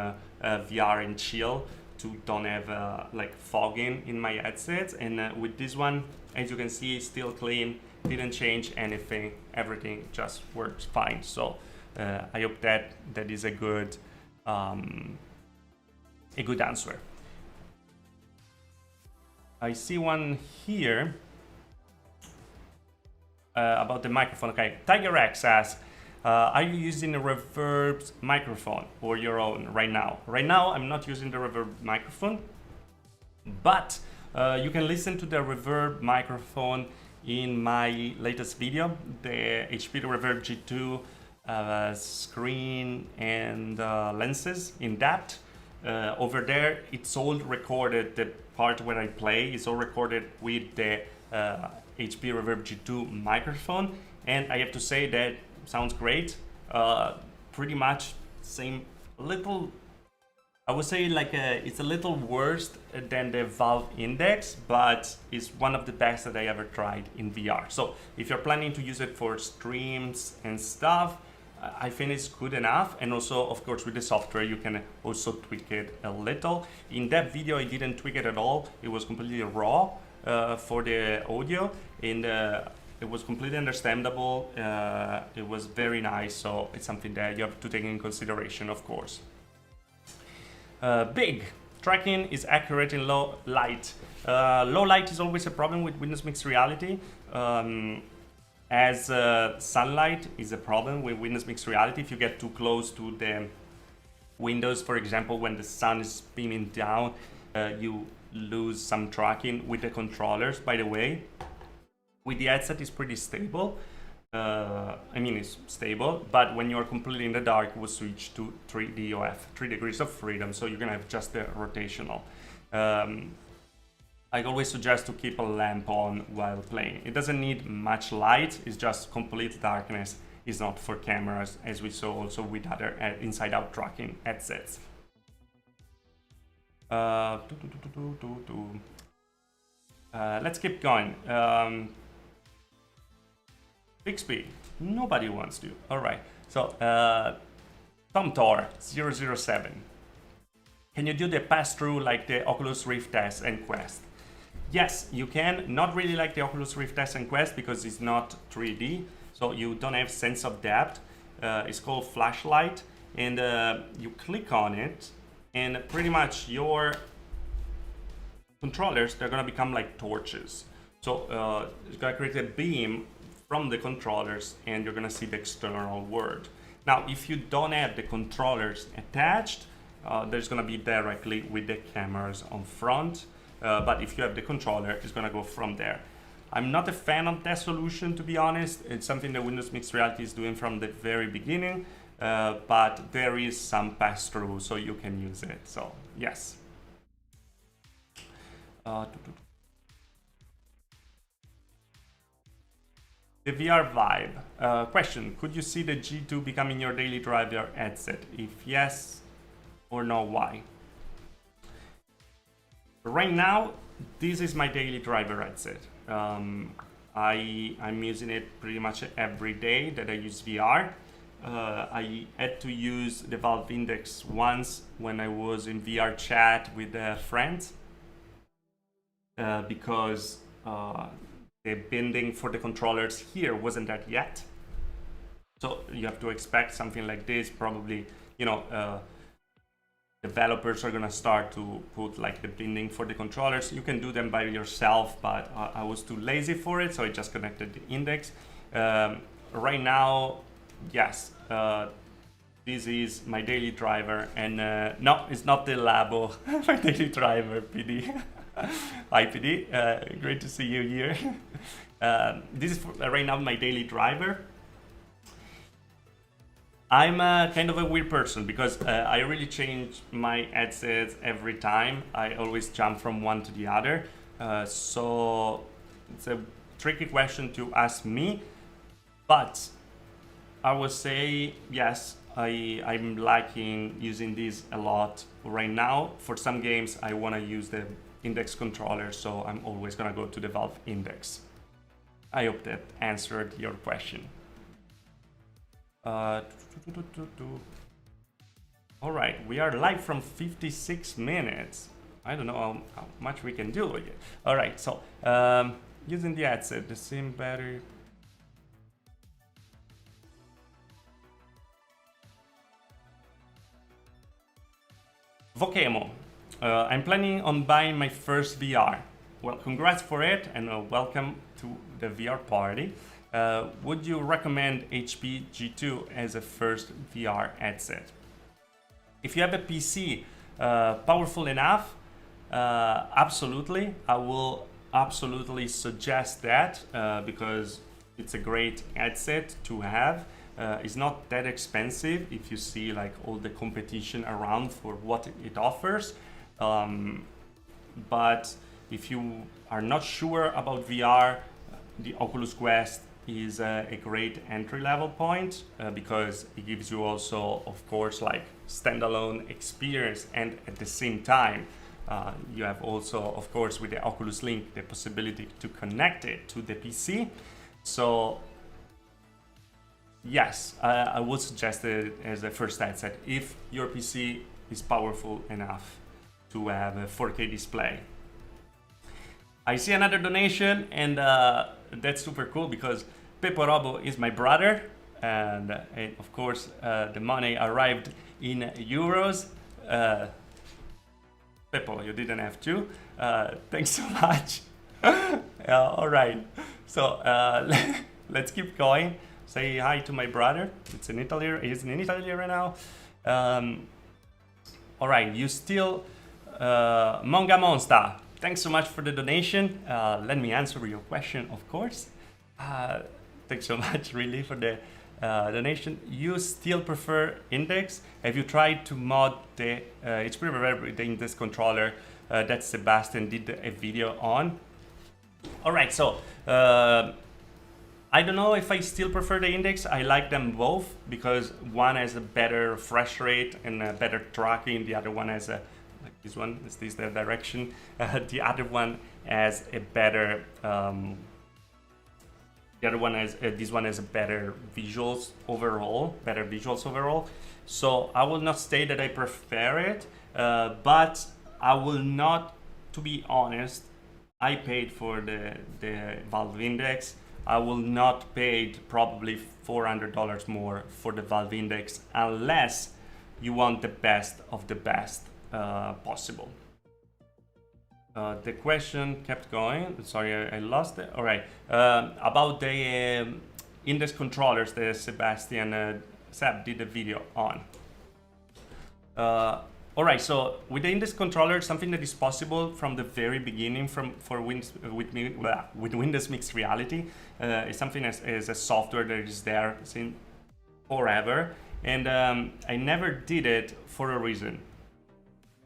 VR and Chill to don't have like fogging in my headsets. And with this one, as you can see, it's still clean, didn't change anything, everything just works fine. So I hope that is a good answer. I see one here about the microphone. Okay, Tiger X asks, are you using a Reverb microphone or your own right now? Right now, I'm not using the Reverb microphone, but you can listen to the Reverb microphone in my latest video, the HP Reverb G2 screen and lenses in depth. Over there, it's all recorded. The part where I play is all recorded with the HP Reverb G2 microphone, and I have to say that sounds great. Pretty much same, little, I would say like it's a little worse than the Valve Index, but it's one of the best that I ever tried in VR. So if you're planning to use it for streams and stuff, I think it's good enough. And also, of course, with the software, you can also tweak it a little. In that video, I didn't tweak it at all. It was completely raw for the audio, and it was completely understandable. It was very nice, so it's something that you have to take in consideration, of course. Big tracking is accurate in low light. Low light is always a problem with Windows Mixed Reality. As sunlight is a problem with Windows Mixed Reality. If you get too close to the windows, for example, when the sun is beaming down, you lose some tracking with the controllers, by the way. With the headset, it's pretty stable. I mean, it's stable, but when you're completely in the dark, it will switch to 3DOF, 3 degrees of freedom, so you're gonna have just the rotational. I always suggest to keep a lamp on while playing. It doesn't need much light, it's just complete darkness. It's not for cameras, as we saw also with other inside-out tracking headsets. Let's keep going. Bixby, nobody wants to. All right, so TomTor007. Can you do the pass-through like the Oculus Rift S and Quest? Yes, you can. Not really like the Oculus Rift S and Quest because it's not 3D, so you don't have sense of depth. It's called flashlight, and you click on it, and pretty much your controllers, they're gonna become like torches. So it's gonna create a beam from the controllers, and you're gonna see the external world. Now, if you don't have the controllers attached, there's gonna be directly with the cameras on front. But if you have the controller, it's gonna go from there. I'm not a fan of that solution, to be honest. It's something that Windows Mixed Reality is doing from the very beginning, but there is some pass-through, so you can use it. So yes. The VR vibe. Question, could you see the G2 becoming your daily driver headset? If yes or no, why? Right now, this is my daily driver headset. I'm using it pretty much every day that I use VR. I had to use the Valve Index once when I was in VR chat with a friend because the binding for the controllers here wasn't that yet. So you have to expect something like this. Probably, you know, developers are gonna start to put like the binding for the controllers. You can do them by yourself, but I was too lazy for it, so I just connected the Index. Right now, yes, this is my daily driver, and no, it's not the Labo, my daily driver, PD. Hi PD, great to see you here. This is right now my daily driver. I'm kind of a weird person because I really change my headsets every time. I always jump from one to the other. So it's a tricky question to ask me, but I would say yes, I'm liking using this a lot right now. For some games, I want to use the Index controller, so I'm always gonna go to the Valve Index. I hope that answered your question. All right, we are live from 56 minutes. I don't know how much we can do with it. All right, so using the headset, the same battery. Vokemo. I'm planning on buying my first VR. Well, congrats for it, and welcome to the VR party. Would you recommend HP G2 as a first VR headset? If you have a PC powerful enough, absolutely. I will absolutely suggest that because it's a great headset to have. It's not that expensive if you see like all the competition around for what it offers. But if you are not sure about VR, the Oculus Quest is a great entry-level point because it gives you also, of course, like standalone experience, and at the same time, you have also, of course, with the Oculus Link, the possibility to connect it to the PC. So yes, I would suggest it as a first headset if your PC is powerful enough to have a 4K display. I see another donation, and that's super cool because Pepo Robo is my brother, and of course the money arrived in euros. Pepo, you didn't have to. Thanks so much. All right, so let's keep going. Say hi to my brother. It's in Italy. He's in Italy right now. All right, you still Monga Monster. Thanks so much for the donation. Let me answer your question, of course. Thanks so much, really, for the donation. You still prefer Index? Have you tried to mod the HP Reverb the Index controller that Sebastian did a video on? All right, so I don't know if I still prefer the Index. I like them both because one has a better refresh rate and a better tracking. The other one has a, like this one, is this the direction? The other one has a better, this one has a better visuals overall, So I will not say that I prefer it, but I will not, to be honest, I paid for the Valve Index. I will not pay probably $400 more for the Valve Index unless you want the best of the best possible. The question kept going. Sorry, I lost it. All right. About the Index controllers that Sebastian Seb did a video on. Alright, so with the index controller, something that is possible from the very beginning with Windows Mixed Reality is something as a software that is there since forever, and I never did it for a reason.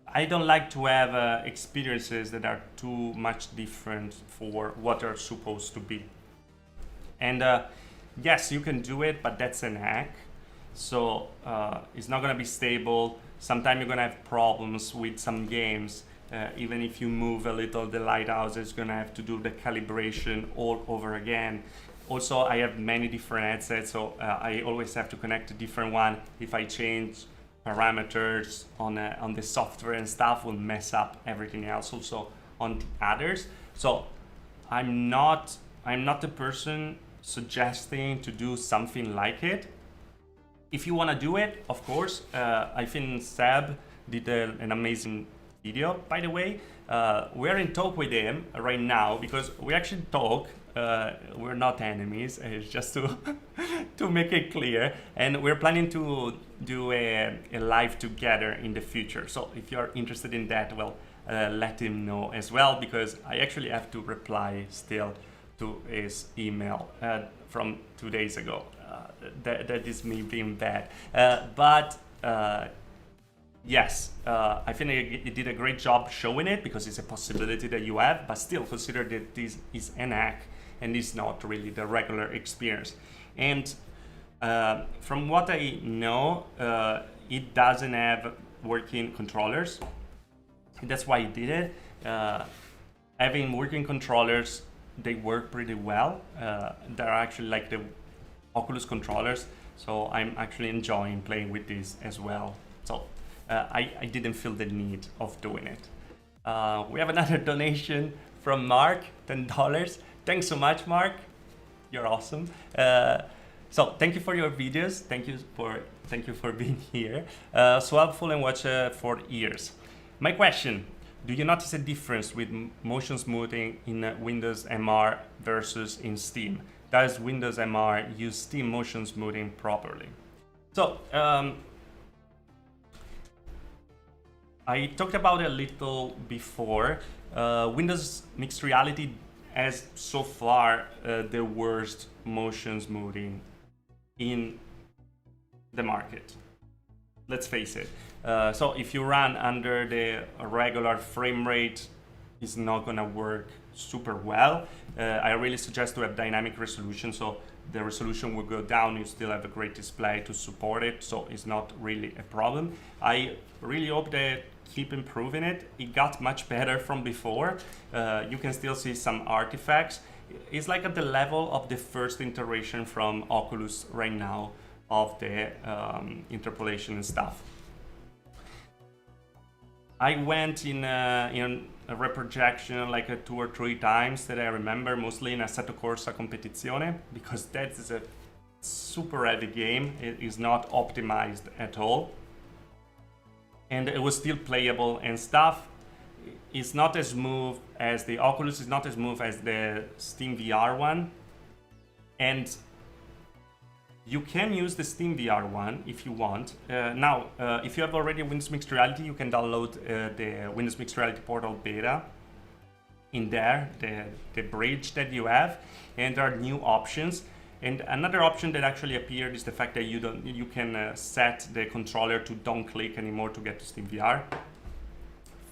I don't like to have experiences that are too much different for what they're supposed to be. And yes, you can do it, but that's an hack. So it's not gonna be stable. Sometimes you're gonna have problems with some games. Even if you move a little, the lighthouse is gonna have to do the calibration all over again. Also, I have many different headsets, so I always have to connect a different one. If I change parameters on the software and stuff, will mess up everything else also on the others. So I'm not the person suggesting to do something like it. If you want to do it, of course, I think Seb did an amazing video, by the way. We're in talk with him right now because we actually talk. We're not enemies, it's just to to make it clear. And we're planning to do a live together in the future. So if you're interested in that, well, let him know as well, because I actually have to reply still to his email from 2 days ago. That is me being bad, but yes, I think it did a great job showing it because it's a possibility that you have, but still consider that this is an hack and is not really the regular experience. And from what I know, it doesn't have working controllers. That's why it did it. Having working controllers, they work pretty well. They're actually like the Oculus controllers, so I'm actually enjoying playing with this as well. So I didn't feel the need of doing it. We have another donation from Mark, $10. Thanks so much, Mark. You're awesome. So thank you for your videos. Thank you for being here. So helpful and watch for years. My question: do you notice a difference with motion smoothing in Windows MR versus in Steam? Does Windows MR use Steam motion smoothing properly? So I talked about it a little before. Windows Mixed Reality has so far the worst motion smoothing in the market. Let's face it. So if you run under the regular frame rate, it's not gonna work super well. I really suggest to have dynamic resolution, so the resolution will go down, you still have a great display to support it, so it's not really a problem. I really hope they keep improving it. It got much better from before. You can still see some artifacts. It's like at the level of the first iteration from Oculus right now of the interpolation and stuff. I went in a reprojection like 2 or 3 times that I remember, mostly in Assetto Corsa Competizione, because that is a super heavy game. It is not optimized at all. And it was still playable and stuff. It's not as smooth as the Oculus, it's not as smooth as the SteamVR one. And you can use the SteamVR one if you want. Now, if you have already Windows Mixed Reality, you can download the Windows Mixed Reality Portal beta. In there, the bridge that you have, and there are new options. And another option that actually appeared is the fact that you can set the controller to don't click anymore to get to SteamVR.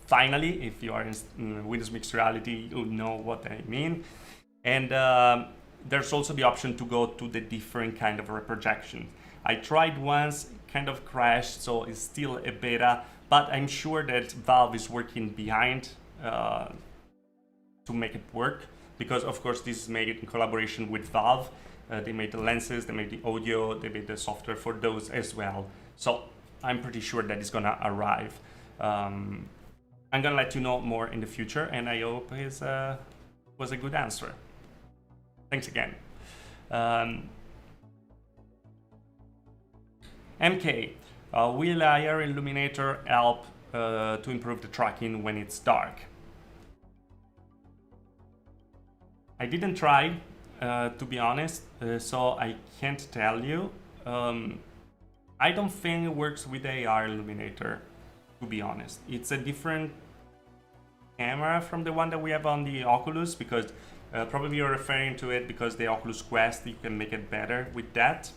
Finally, if you are in Windows Mixed Reality, you know what I mean. And there's also the option to go to the different kind of reprojection. I tried once, kind of crashed, so it's still a beta, but I'm sure that Valve is working behind to make it work, because of course this is made in collaboration with Valve. They made the lenses, they made the audio, they made the software for those as well. So I'm pretty sure that it's gonna arrive. I'm gonna let you know more in the future, and I hope it was a good answer. Thanks again. MK, will IR Illuminator help to improve the tracking when it's dark? I didn't try, to be honest, so I can't tell you. I don't think it works with AR Illuminator. to be honest. It's a different camera from the one that we have on the Oculus, because probably you're referring to it because the Oculus Quest, you can make it better with that.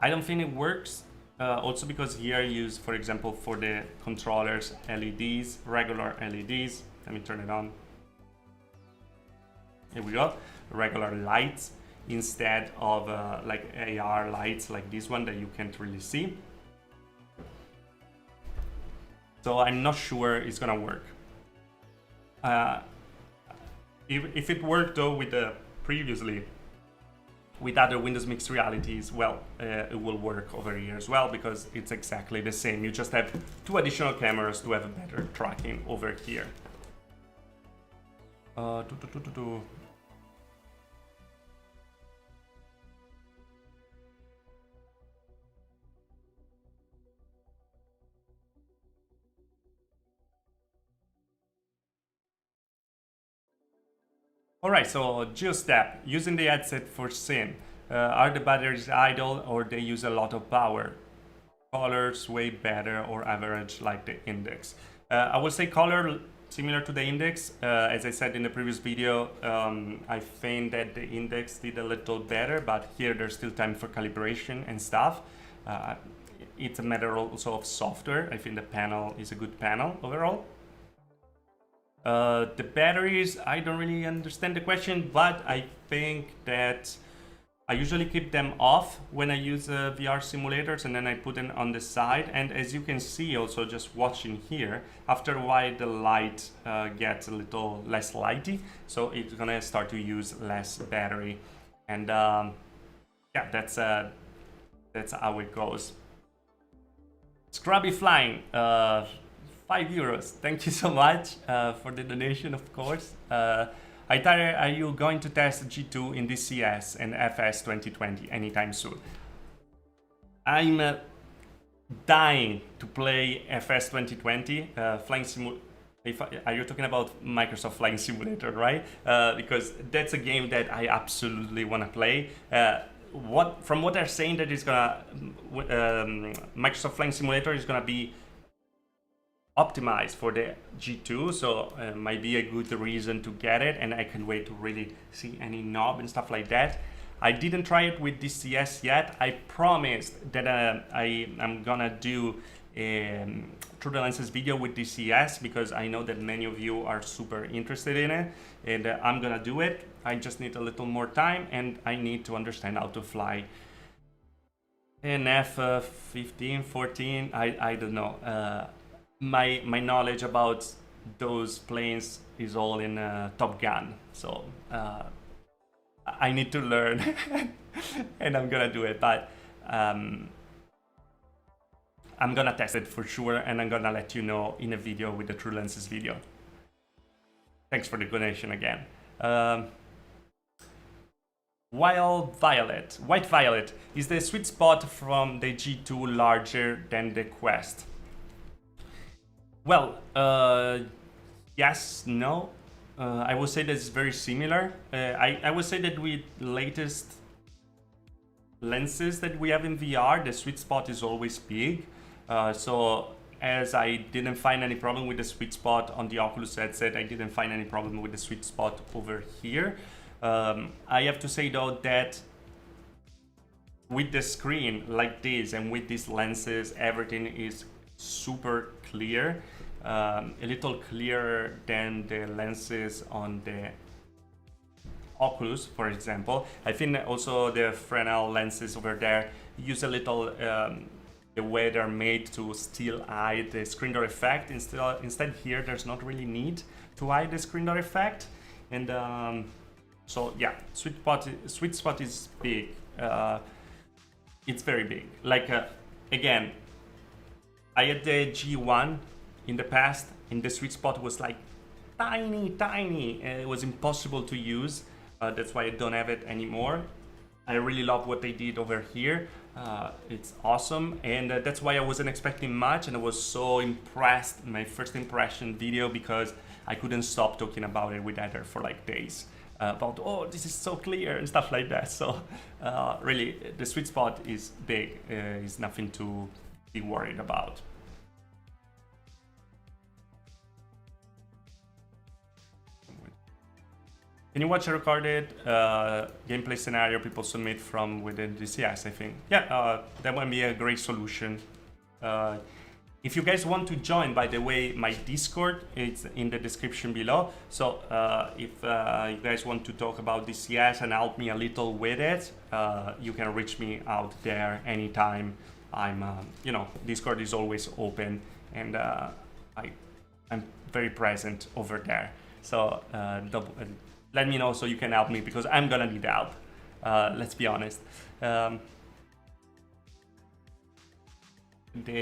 I don't think it works. Also because here I use, for example, for the controllers, LEDs, regular LEDs. Let me turn it on. Here we go, regular lights instead of like AR lights like this one that you can't really see. So I'm not sure it's gonna work. If it worked though with the previously with other Windows Mixed Realities, well, it will work over here as well, because it's exactly the same. You just have 2 additional cameras to have a better tracking over here. Alright, so GeoStep, using the headset for sim. Are the batteries idle or they use a lot of power? Colors way better or average like the Index? I would say color similar to the Index. As I said in the previous video, I think that the Index did a little better, but here there's still time for calibration and stuff. It's a matter also of software. I think the panel is a good panel overall. The batteries, I don't really understand the question, but I think that I usually keep them off when I use VR simulators, and then I put them on the side. And as you can see also just watching here, after a while the light gets a little less lighty, so it's gonna start to use less battery. And yeah, that's how it goes. Scrubby Flying, 5 euros. Thank you so much for the donation, of course. Hi Tyler, are you going to test G2 in DCS and FS 2020 anytime soon? I'm dying to play FS 2020, Flying Simulator. Are you talking about Microsoft Flying Simulator, right? Because that's a game that I absolutely want to play. From what they're saying, that is gonna Microsoft Flying Simulator is gonna be optimized for the G2, so might be a good reason to get it, and I can't wait to really see any knob and stuff like that. I didn't try it with DCS yet. I promised that I'm gonna do a Through the Lenses video with DCS, because I know that many of you are super interested in it, and I'm gonna do it. I just need a little more time, and I need to understand how to fly an F-15, 14, I don't know. My knowledge about those planes is all in Top Gun, so I need to learn and I'm gonna do it, but I'm gonna test it for sure, and I'm gonna let you know in a video with the True Lenses video. Thanks for the donation again. White Violet, is the sweet spot from the G2 larger than the Quest? Well, yes, no. I would say that it's very similar. I would say that with latest lenses that we have in VR, the sweet spot is always big. So as I didn't find any problem with the sweet spot on the Oculus headset, I didn't find any problem with the sweet spot over here. I have to say though that with the screen like this and with these lenses, everything is super clear, a little clearer than the lenses on the Oculus, for example. I think also the Fresnel lenses over there use a little the way they're made to still hide the screen door effect. Instead here there's not really need to hide the screen door effect, and so yeah, sweet spot is big. It's very big. Like again, I had the G1 in the past, and the sweet spot was like tiny, and it was impossible to use. That's why I don't have it anymore. I really love what they did over here. It's awesome, and that's why I wasn't expecting much, and I was so impressed in my first impression video, because I couldn't stop talking about it with Heather for like days. About, oh, this is so clear and stuff like that. So really, the sweet spot is big. It's nothing to be worried about. Can you watch a recorded gameplay scenario people submit from within DCS, I think? Yeah, that would be a great solution. If you guys want to join, by the way, my Discord is in the description below. So if you guys want to talk about DCS and help me a little with it, you can reach me out there anytime. I'm, you know, Discord is always open, and I'm very present over there. So let me know so you can help me, because I'm gonna need help. Let's be honest. The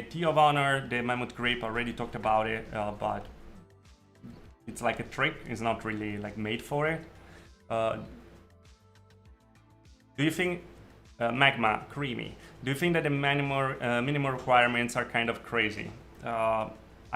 Tea of Honor, the Mamut Grape, already talked about it, but it's like a trick. It's not really like made for it. Do you think, Magma Creamy, do you think that the minimum requirements are kind of crazy? I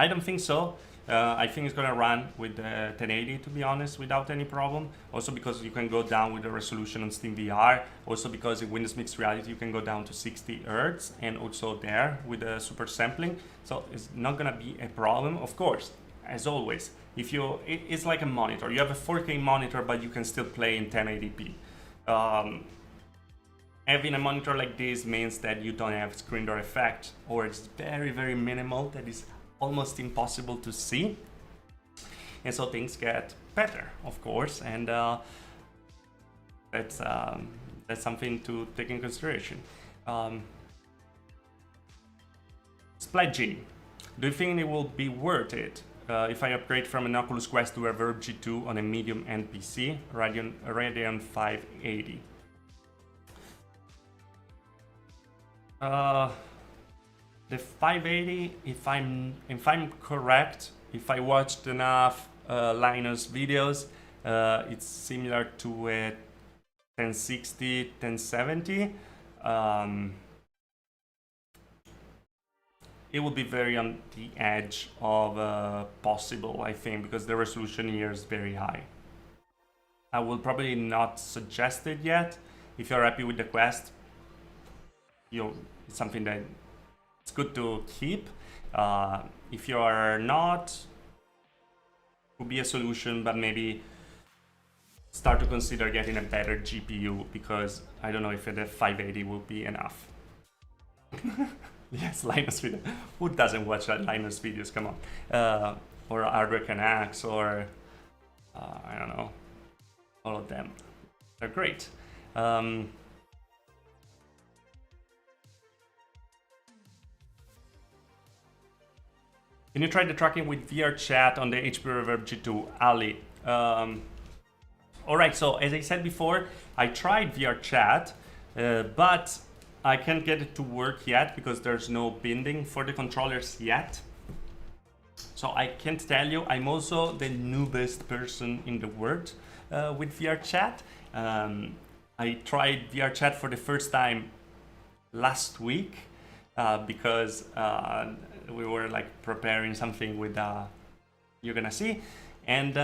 don't think so. I think it's gonna run with 1080, to be honest, without any problem. Also because you can go down with the resolution on SteamVR. Also because in Windows Mixed Reality you can go down to 60 Hz, and also there with the SuperSampling. So it's not gonna be a problem. Of course, as always, if it's like a monitor. You have a 4K monitor, but you can still play in 1080p. Having a monitor like this means that you don't have screen door effect, or it's very, very minimal, that is almost impossible to see. And so things get better, of course, and that's something to take in consideration. Splat-G, do you think it will be worth it if I upgrade from an Oculus Quest to a Reverb G2 on a medium end PC, Radeon 580? The 580, if I'm correct, if I watched enough Linus videos, it's similar to a 1060, 1070. It will be very on the edge of possible, I think, because the resolution here is very high. I will probably not suggest it yet. If you're happy with the Quest, it's something that it's good to keep. If you are not, would be a solution, but maybe start to consider getting a better GPU, because I don't know if the 580 will be enough. Yes, Linus video. Who doesn't watch Linus videos? Come on. Or Hardware Connects, or I don't know. All of them. They're great. Can you try the tracking with VR chat on the HP Reverb G2, Ali? Alright, so as I said before, I tried VR chat, but I can't get it to work yet because there's no binding for the controllers yet. So I can't tell you. I'm also the noobest person in the world with VR chat. I tried VR chat for the first time last week because we were like preparing something with you're gonna see, and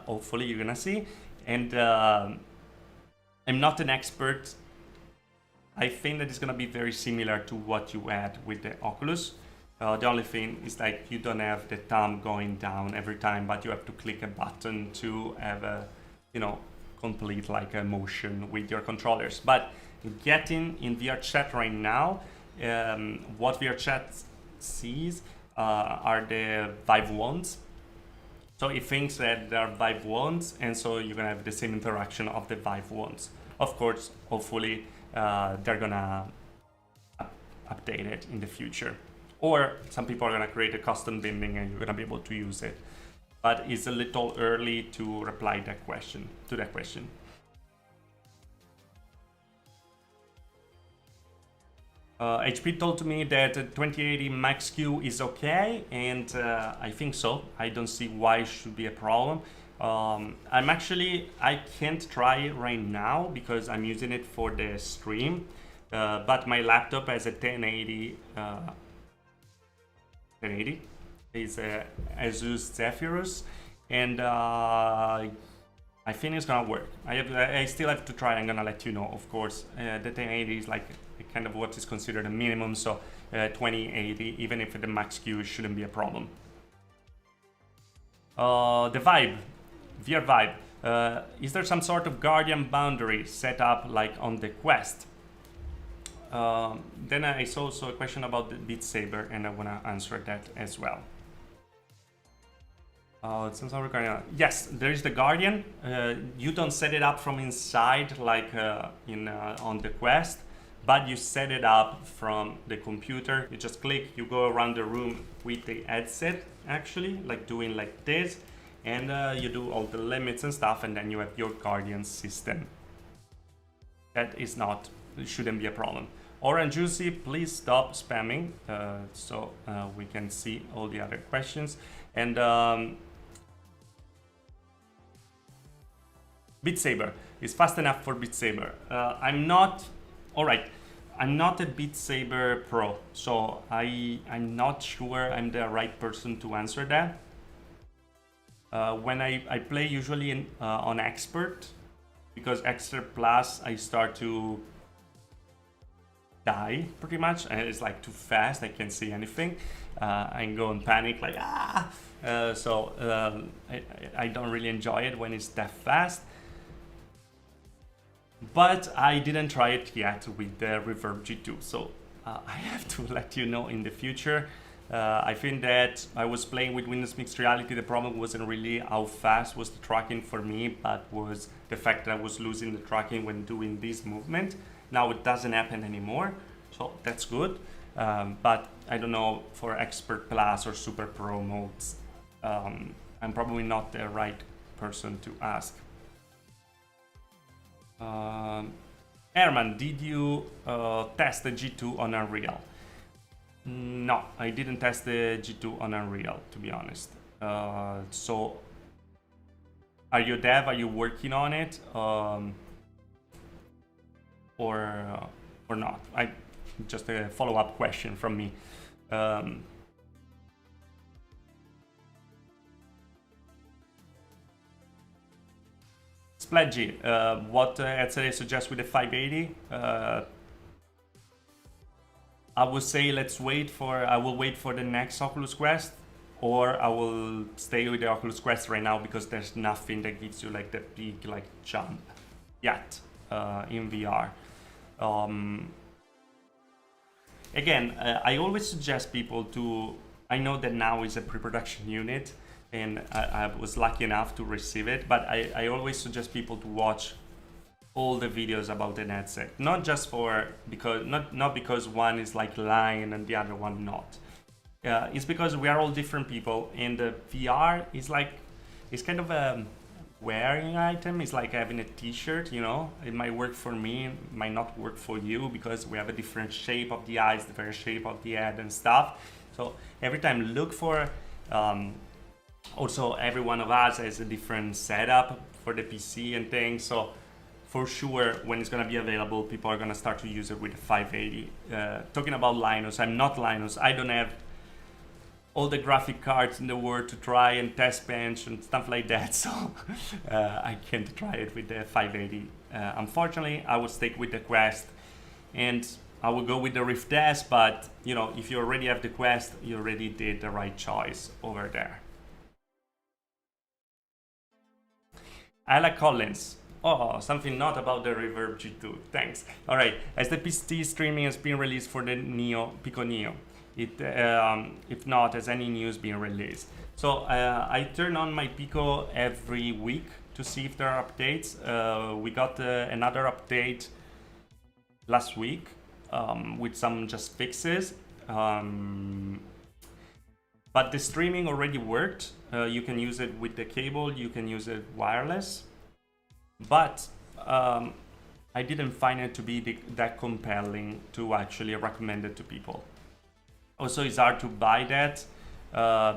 hopefully you're gonna see, and I'm not an expert. I think that it's gonna be very similar to what you had with the Oculus. The only thing is like you don't have the thumb going down every time, but you have to click a button to have a, you know, complete like a motion with your controllers. But getting in VR chat right now, what VR chat sees are the Vive wands. So it thinks that there are Vive wands, and so you're gonna have the same interaction of the Vive wands. Of course, hopefully they're gonna update it in the future, or some people are gonna create a custom binding and you're gonna be able to use it. But it's a little early to reply that question. HP told me that 2080 max Q is okay, and I think so. I don't see why it should be a problem. I can't try it right now because I'm using it for the stream, but my laptop has a 1080. 1080 is a Asus Zephyrus, and I think it's gonna work. I still have to try. I'm gonna let you know, of course. The 1080 is like kind of what is considered a minimum, so 2080, even if the max Q shouldn't be a problem. The Vibe, VR Vibe. Is there some sort of guardian boundary set up like on the Quest? Then I saw also a question about the Beat Saber, and I want to answer that as well. Yes, there is the Guardian. You don't set it up from inside like on the Quest, but you set it up from the computer. You just click, you go around the room with the headset, actually, like doing like this, and you do all the limits and stuff, and then you have your Guardian system. That is not, it shouldn't be a problem. Orange Juicy, please stop spamming so we can see all the other questions. And Beat Saber is fast enough for Beat Saber. I'm not a Beat Saber pro, so I'm not sure I'm the right person to answer that. When I play usually on Expert, because Expert Plus I start to die pretty much, and it's like too fast, I can't see anything. I go in panic like I don't really enjoy it when it's that fast. But I didn't try it yet with the Reverb G2, so I have to let you know in the future. I think that I was playing with Windows Mixed Reality. The problem wasn't really how fast was the tracking for me, but was the fact that I was losing the tracking when doing this movement. Now it doesn't happen anymore, so that's good. But I don't know for Expert Plus or Super Pro modes. I'm probably not the right person to ask. Herman, did you test the G2 on Unreal? No, I didn't test the G2 on Unreal, to be honest. So, are you a dev? Are you working on it, or not? Just a follow-up question from me. Spladgy, what headset suggest with the 580? I would say I will wait for the next Oculus Quest, or I will stay with the Oculus Quest right now because there's nothing that gives you like the big like jump yet in VR. Again, I always suggest people to, I know that now is a pre-production unit, and I was lucky enough to receive it, but I always suggest people to watch all the videos about the headset, not just not because one is like lying and the other one not. It's because we are all different people, and the VR is like, it's kind of a wearing item. It's like having a t-shirt, you know. It might work for me, it might not work for you, because we have a different shape of the eyes, different shape of the head and stuff. So every time look for also every one of us has a different setup for the PC and things. So for sure, when it's going to be available, people are going to start to use it with the 580. Talking about Linus, I'm not Linus. I don't have all the graphic cards in the world to try and test bench and stuff like that. So I can't try it with the 580. Unfortunately, I will stick with the Quest, and I will go with the Rift S. But you know, if you already have the Quest, you already did the right choice over there. Ella Collins. Oh, something not about the Reverb G2. Thanks. All right. As the PC streaming has been released for the Pico Neo, if not, has any news been released? So I turn on my Pico every week to see if there are updates. We got another update last week with some just fixes. But the streaming already worked. You can use it with the cable, you can use it wireless. But I didn't find it to be that compelling to actually recommend it to people. Also, it's hard to buy that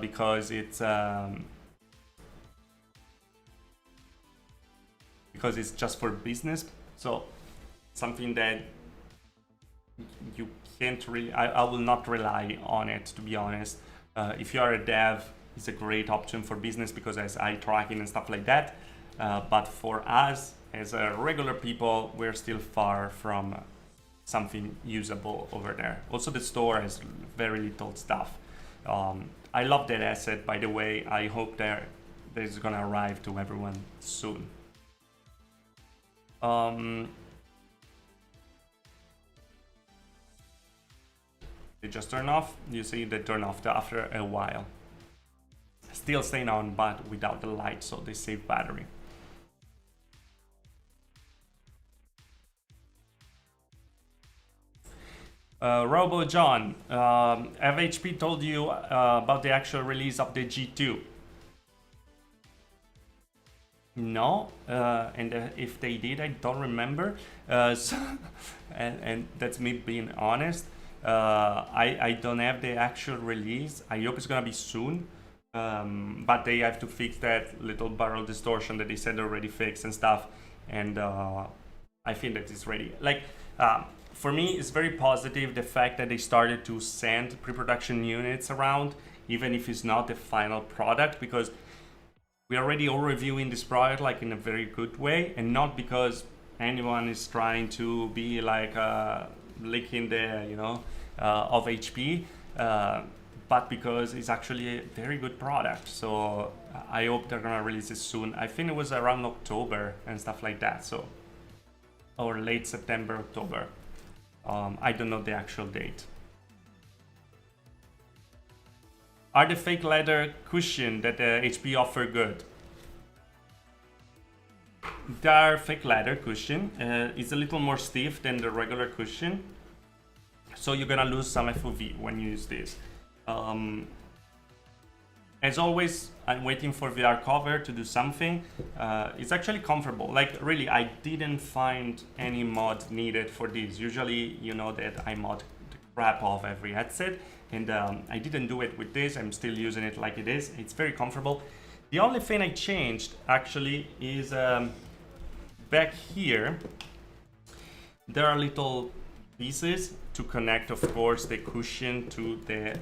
because it's just for business. So something that you can't really, I will not rely on it, to be honest. If you are a dev, it's a great option for business because there's eye tracking and stuff like that. But for us, as regular people, we're still far from something usable over there. Also, the store has very little stuff. I love that asset, by the way. I hope that is gonna arrive to everyone soon. They just turn off. You see they turn off after a while. Still staying on, but without the light, so they save battery. Robo John, have HP told you about the actual release of the G2? No, and if they did, I don't remember. And that's me being honest. I don't have the actual release. I hope it's gonna be soon. But they have to fix that little barrel distortion that they said already fixed and stuff. And I think that it's ready. Like, for me, it's very positive the fact that they started to send pre-production units around, even if it's not the final product, because we're already all reviewing this product like in a very good way, and not because anyone is trying to be like licking the, you know, of HP, but because it's actually a very good product. So I hope they're gonna release it soon. I think it was around October and stuff like that, so, or late September, October. I don't know the actual date. Are the fake leather cushion that HP offer good? Their fake leather cushion is a little more stiff than the regular cushion, so you're gonna lose some FOV when you use this. As always, I'm waiting for VR cover to do something. It's actually comfortable. Like, really, I didn't find any mod needed for this. Usually, you know that I mod the crap off every headset, and I didn't do it with this. I'm still using it like it is. It's very comfortable. The only thing I changed, actually, is back here, there are little pieces to connect, of course, the cushion to the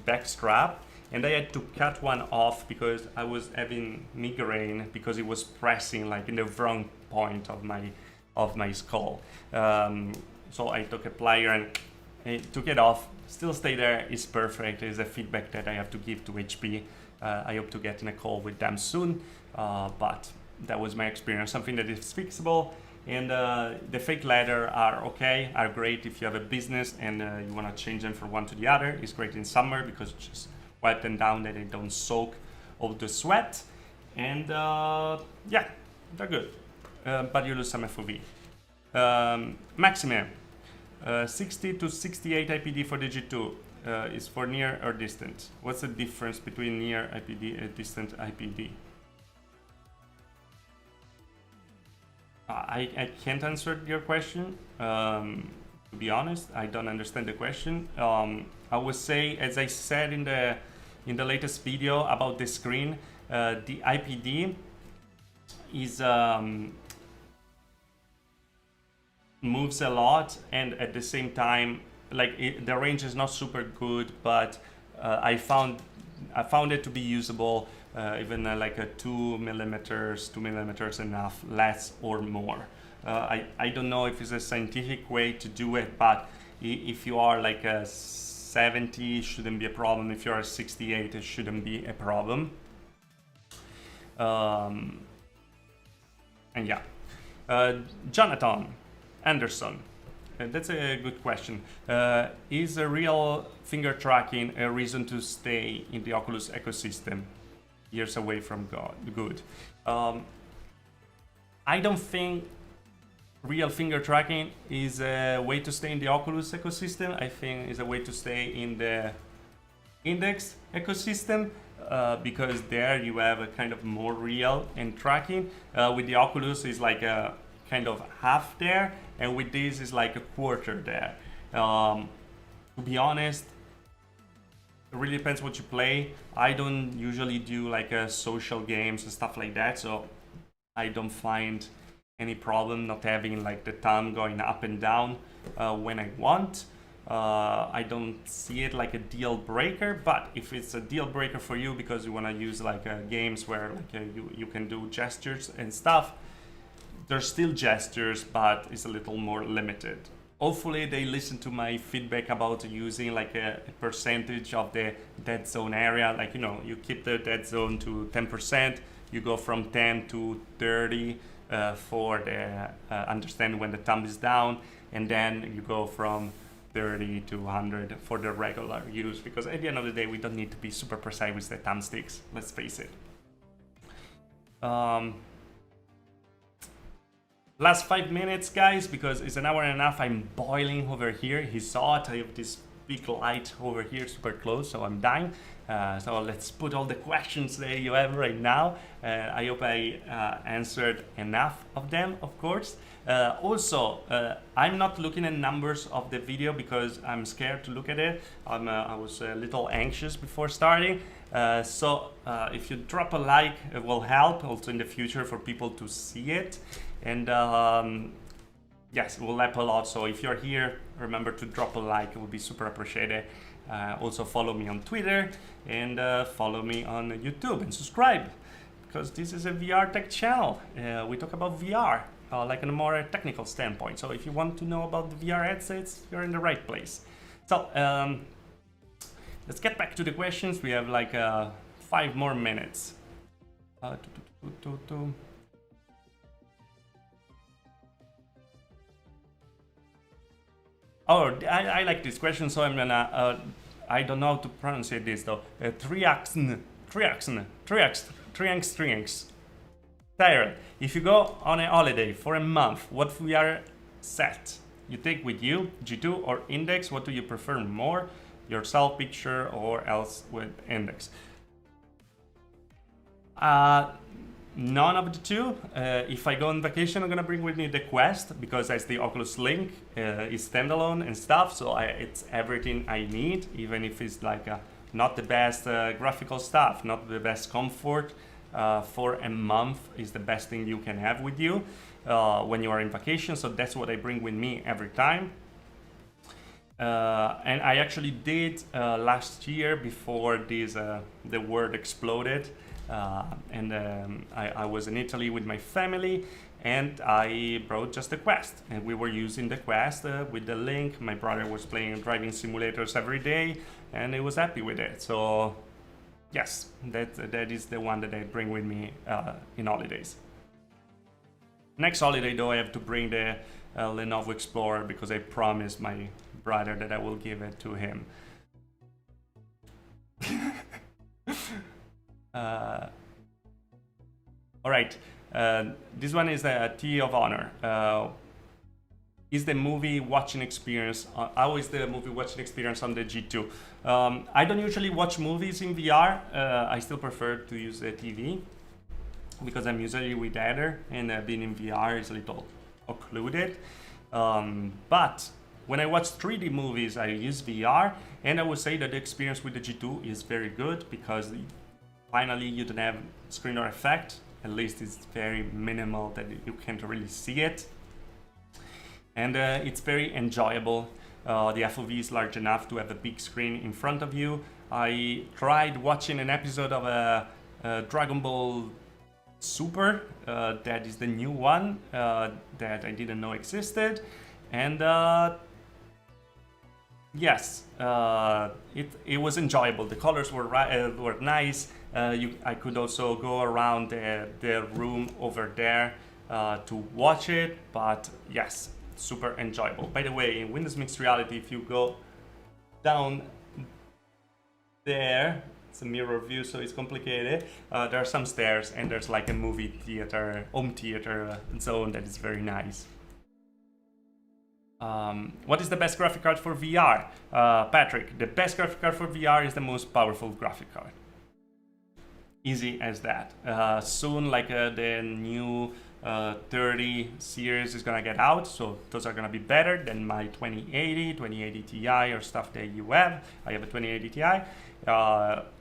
back strap. And I had to cut one off because I was having migraine because it was pressing like in the wrong point of my skull. So I took a plier and took it off. Still stay there. It's perfect. It's a feedback that I have to give to HP. I hope to get in a call with them soon. But that was my experience. Something that is fixable. And the fake leather are okay, are great if you have a business and you want to change them from one to the other. It's great in summer because it just wipe them down that they don't soak all the sweat, and yeah, they're good, but you lose some FOV. Maximum 60 to 68 IPD for the G2 is for near or distant. What's the difference between near IPD and distant IPD? I can't answer your question. To be honest, I don't understand the question. I would say, as I said in the latest video about the screen, the IPD is moves a lot, and at the same time, like the range is not super good, but I found it to be usable, even like a 2 millimeters enough, less or more. I don't know if it's a scientific way to do it, but if you are like a 70, it shouldn't be a problem. If you are a 68, it shouldn't be a problem. And yeah, Jonathan Anderson, that's a good question. Is a real finger tracking a reason to stay in the Oculus ecosystem years away from good? I don't think real finger tracking is a way to stay in the Oculus ecosystem. I think it's a way to stay in the Index ecosystem, because there you have a kind of more real and tracking. With the Oculus is like a kind of half there, and with this is like a quarter there. To be honest, it really depends what you play. I don't usually do like social games and stuff like that, so I don't find any problem not having like the thumb going up and down when I want. I don't see it like a deal breaker, but if it's a deal breaker for you because you want to use like games where like you can do gestures and stuff, there's still gestures, but it's a little more limited. hopefully they listen to my feedback about using like a percentage of the dead zone area. Like, you know, you keep the dead zone to 10%, you go from 10 to 30 for the understand when the thumb is down, and then you go from 30 to 100 for the regular use, because at the end of the day we don't need to be super precise with the thumbsticks, let's face it. Last 5 minutes, guys, because it's an hour and a half. I'm boiling over here. He's hot. I have this big light over here super close, so I'm dying. So let's put all the questions that you have right now. I hope I answered enough of them, of course. Also, I'm not looking at numbers of the video because I'm scared to look at it. I was a little anxious before starting. So if you drop a like, it will help also in the future for people to see it. And yes, it will help a lot. So if you're here, remember to drop a like. It would be super appreciated. Also follow me on Twitter and follow me on YouTube and subscribe, because this is a VR tech channel. We talk about VR like in a more technical standpoint. So if you want to know about the VR headsets, you're in the right place. So let's get back to the questions. We have like 5 more minutes. Oh, I like this question, so I'm gonna, I don't know how to pronounce this though. Triax. Tyler, if you go on a holiday for a month, what VR set you take with you, G2 or Index? What do you prefer more, your self picture or else with Index? None of the two. If I go on vacation, I'm gonna bring with me the Quest, because as the Oculus Link is standalone and stuff, so it's everything I need, even if it's like not the best graphical stuff, not the best comfort. For a month is the best thing you can have with you when you are in vacation, so that's what I bring with me every time. And I actually did last year before this the world exploded. I was in Italy with my family, and I brought just the Quest, and we were using the Quest with the Link. My brother was playing driving simulators every day, and he was happy with it. So yes, that is the one that I bring with me in holidays. Next holiday though, I have to bring the Lenovo Explorer, because I promised my brother that I will give it to him. All right, this one is a T of honor. Is the movie watching experience, how is the movie watching experience on the G2? I don't usually watch movies in VR. I still prefer to use the TV, because I'm usually with Heather, and being in VR is a little occluded. But when I watch 3D movies, I use VR, and I would say that the experience with the G2 is very good, because finally you don't have screen door effect. At least it's very minimal that you can't really see it. And it's very enjoyable. The FOV is large enough to have a big screen in front of you. I tried watching an episode of Dragon Ball Super, that is the new one that I didn't know existed. And yes, it was enjoyable. The colors were nice. I could also go around the room over there to watch it, but yes, super enjoyable. By the way, in Windows Mixed Reality, if you go down there, it's a mirror view, so it's complicated. There are some stairs, and there's like a movie theater, home theater zone that is very nice. What is the best graphic card for VR? Patrick, the best graphic card for VR is the most powerful graphic card. Easy as that. Soon, like the new 30 series is gonna get out, so those are gonna be better than my 2080 Ti or stuff that you have. I have a 2080 Ti,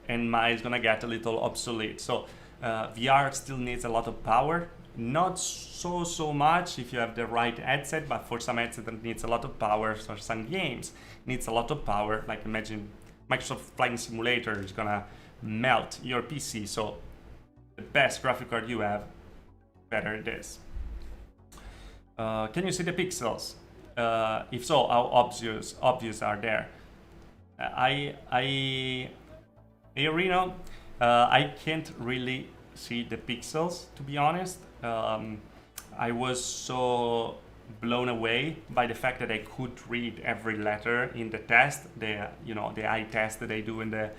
and mine is gonna get a little obsolete. So VR still needs a lot of power. Not so much if you have the right headset, but for some headset it needs a lot of power. For some games needs a lot of power. Like imagine Microsoft Flight Simulator is gonna melt your PC. So the best graphic card you have, better it is. Can you see the pixels? If so, how obvious are there? Hey Reno, I can't really see the pixels, to be honest. I was so blown away by the fact that I could read every letter in the test, the eye test that I do in the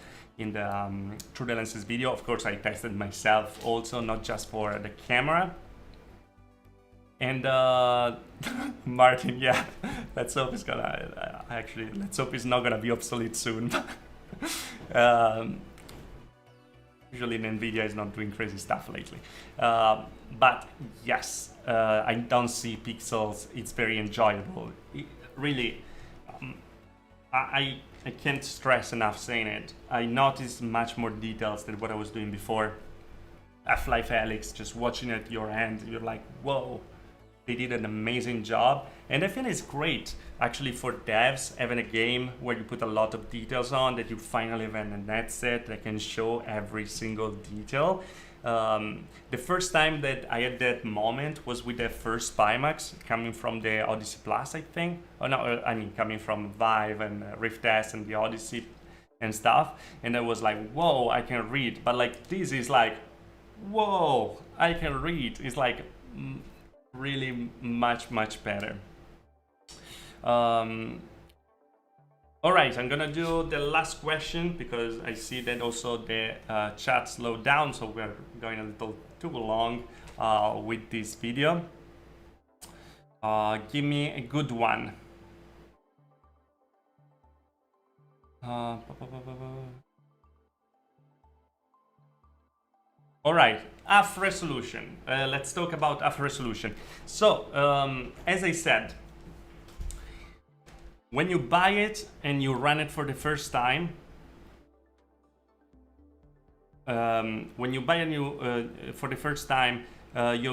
Through the Lenses video. Of course, I tested myself also, not just for the camera. And Martin, yeah, let's hope it's gonna let's hope it's not gonna be obsolete soon. Usually NVIDIA is not doing crazy stuff lately. But yes, I don't see pixels. It's very enjoyable. Really, I can't stress enough saying it. I noticed much more details than what I was doing before. Half-Life Alyx, just watching at your end, you're like, whoa, they did an amazing job. And I think it's great, actually, for devs, having a game where you put a lot of details on, that you finally have a headset that can show every single detail. The first time that I had that moment was with the first Pimax coming from the Odyssey Plus, I think. Oh no, I mean coming from Vive and Rift S and the Odyssey and stuff. And I was like, whoa, I can read. But like this is like, whoa, I can read. It's like really much better. All right, I'm gonna do the last question because I see that also the chat slowed down, so we're going a little too long with this video. Give me a good one. All right, AF resolution. Let's talk about AF resolution. So, as I said, when you buy it and you run it for the first time, you're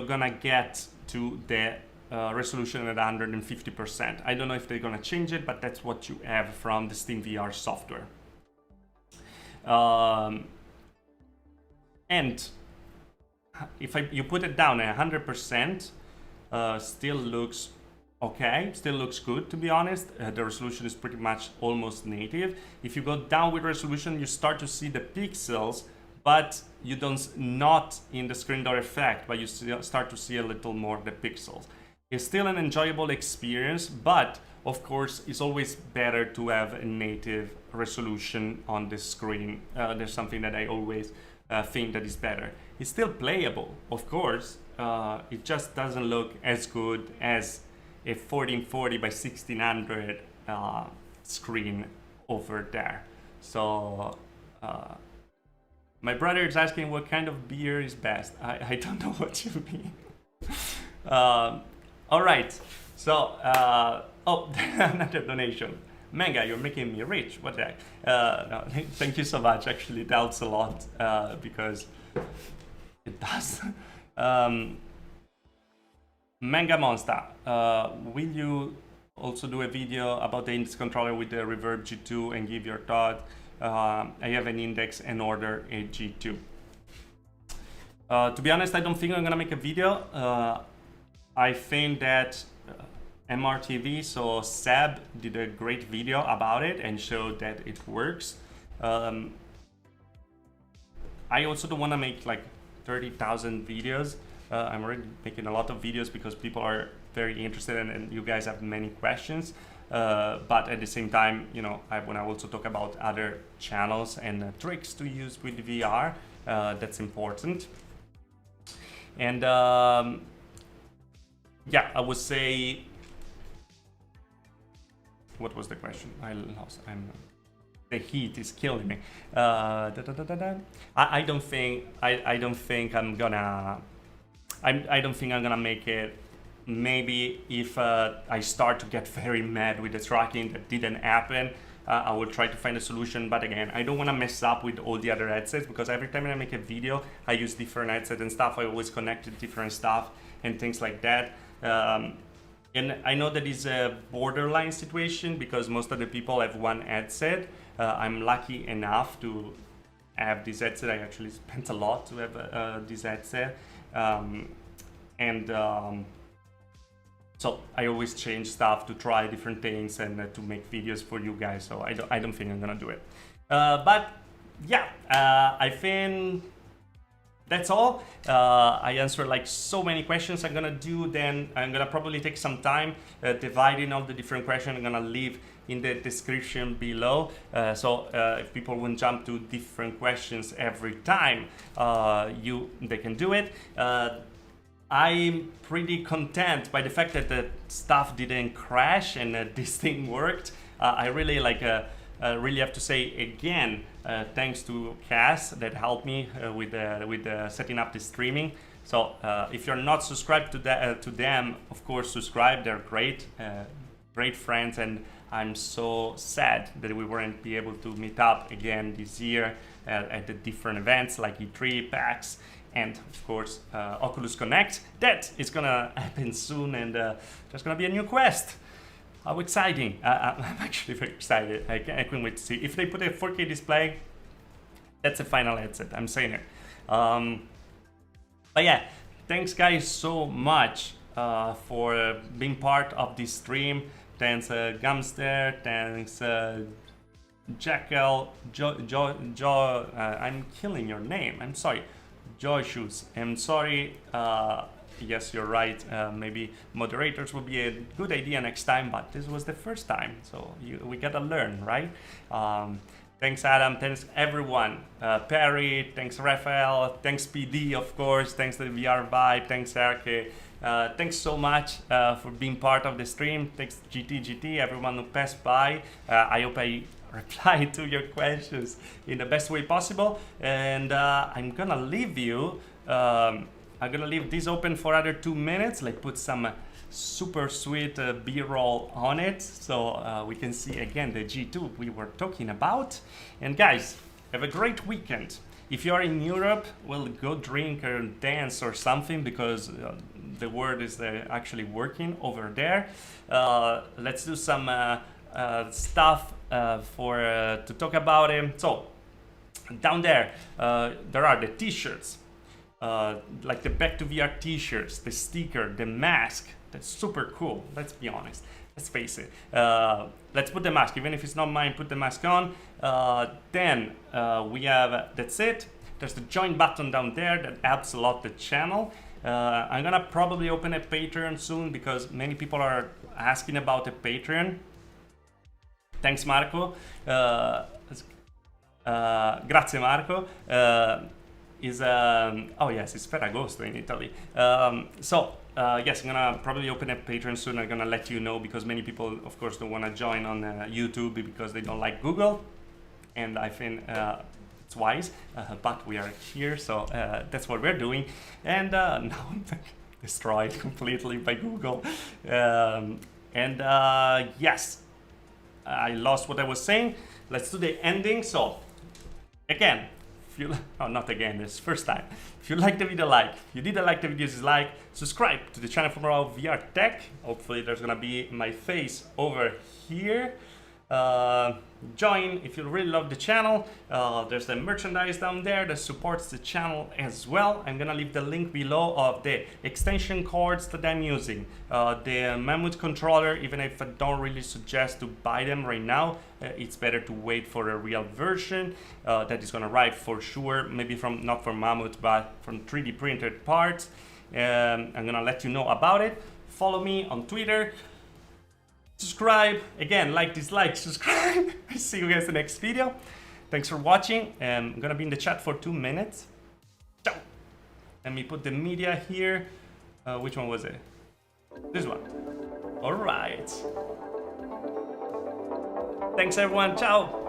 gonna get to the resolution at 150%. I don't know if they're gonna change it, but that's what you have from the SteamVR software. And if you put it down at 100%, still looks okay, still looks good, to be honest. The resolution is pretty much almost native. If you go down with resolution, you start to see the pixels, but you not in the screen door effect, but you start to see a little more the pixels. It's still an enjoyable experience, but of course, it's always better to have a native resolution on the screen. There's something that I always think that is better. It's still playable, of course. It just doesn't look as good as a 1440 by 1600 screen over there. So my brother is asking what kind of beer is best. I don't know what you mean. All right, so oh, another donation. Manga, you're making me rich. What the heck? No, thank you so much. Actually, it helps a lot because it does. Manga Monster, will you also do a video about the index controller with the Reverb G2 and give your thought? I have an index and order a G2. To be honest, I don't think I'm gonna make a video. I think that MRTV, so Seb, did a great video about it and showed that it works. I also don't want to make like 30,000 videos. I'm already making a lot of videos because people are very interested and you guys have many questions. But at the same time, you know, I want to also talk about other channels and tricks to use with VR. That's important. And yeah, I would say, what was the question? I lost. The heat is killing me. I don't think I'm gonna make it. Maybe if I start to get very mad with the tracking, that didn't happen, I will try to find a solution. But again, I don't want to mess up with all the other headsets because every time I make a video, I use different headsets and stuff. I always connect to different stuff and things like that. And I know that is a borderline situation because most of the people have one headset. I'm lucky enough to have this headset. I actually spent a lot to have this headset. So I always change stuff to try different things and to make videos for you guys. So I don't think I'm gonna do it. But yeah, I think that's all. I answered like so many questions. I'm gonna probably take some time dividing all the different questions. I'm gonna leave in the description below. So if people won't jump to different questions every time, they can do it. I'm pretty content by the fact that the stuff didn't crash and this thing worked. I really really have to say again, thanks to Cas that helped me with setting up the streaming. So if you're not subscribed to them, of course subscribe. They're great, great friends, and I'm so sad that we weren't be able to meet up again this year at the different events like E3, PAX, and of course Oculus Connect. That is gonna happen soon, and there's gonna be a new Quest. How exciting! I'm actually very excited. I can't wait to see. If they put a 4K display, that's a final headset, I'm saying it. But yeah, thanks guys so much for being part of this stream. Thanks Gumster, thanks Jackal, I'm killing your name, I'm sorry. Joy Shoes, I'm sorry. Yes, you're right. Maybe moderators would be a good idea next time, but this was the first time, so we gotta learn, right? Thanks Adam, thanks everyone. Perry, thanks Raphael, thanks PD, of course, thanks to the VR Vibe, thanks Erke. Thanks so much for being part of the stream. Thanks GT, everyone who passed by. I hope I replied to your questions in the best way possible, and I'm gonna leave you. I'm gonna leave this open for another 2 minutes, like put some super sweet B-roll on it, so we can see again the G2 we were talking about. And guys, have a great weekend. If you are in Europe, well, go drink or dance or something, because the word is actually working over there. Let's do some stuff to talk about it. So down there are the t-shirts, like the Back to VR t-shirts, the sticker, the mask. That's super cool, let's be honest, let's face it. Let's put the mask, even if it's not mine, put the mask on. Then we have, that's it. There's the join button down there that helps a lot the channel. I'm gonna probably open a Patreon soon, because many people are asking about a Patreon. Thanks Marco. Grazie Marco. Oh yes, it's Ferragosto in Italy. Yes, I'm gonna probably open a Patreon soon. I'm gonna let you know, because many people of course don't want to join on YouTube because they don't like Google, and I think it's wise, but we are here, so that's what we're doing. And now I'm destroyed completely by Google. Yes, I lost what I was saying. Let's do the ending. So again, not again, this first time. If you like the video, like. If you didn't like the video, dislike. Subscribe to the channel for more of VR tech. Hopefully there's gonna be my face over here. Join if you really love the channel. There's the merchandise down there that supports the channel as well. I'm gonna leave the link below of the extension cords that I'm using. The Mamut controller, even if I don't really suggest to buy them right now, it's better to wait for a real version that is gonna arrive for sure, maybe not from Mamut, but from 3D printed parts. I'm gonna let you know about it. Follow me on Twitter. Subscribe, again, like, dislike, subscribe. See you guys in the next video. Thanks for watching. I'm gonna be in the chat for 2 minutes. Ciao. Let me put the media here. Which one was it? This one. All right. Thanks everyone, ciao.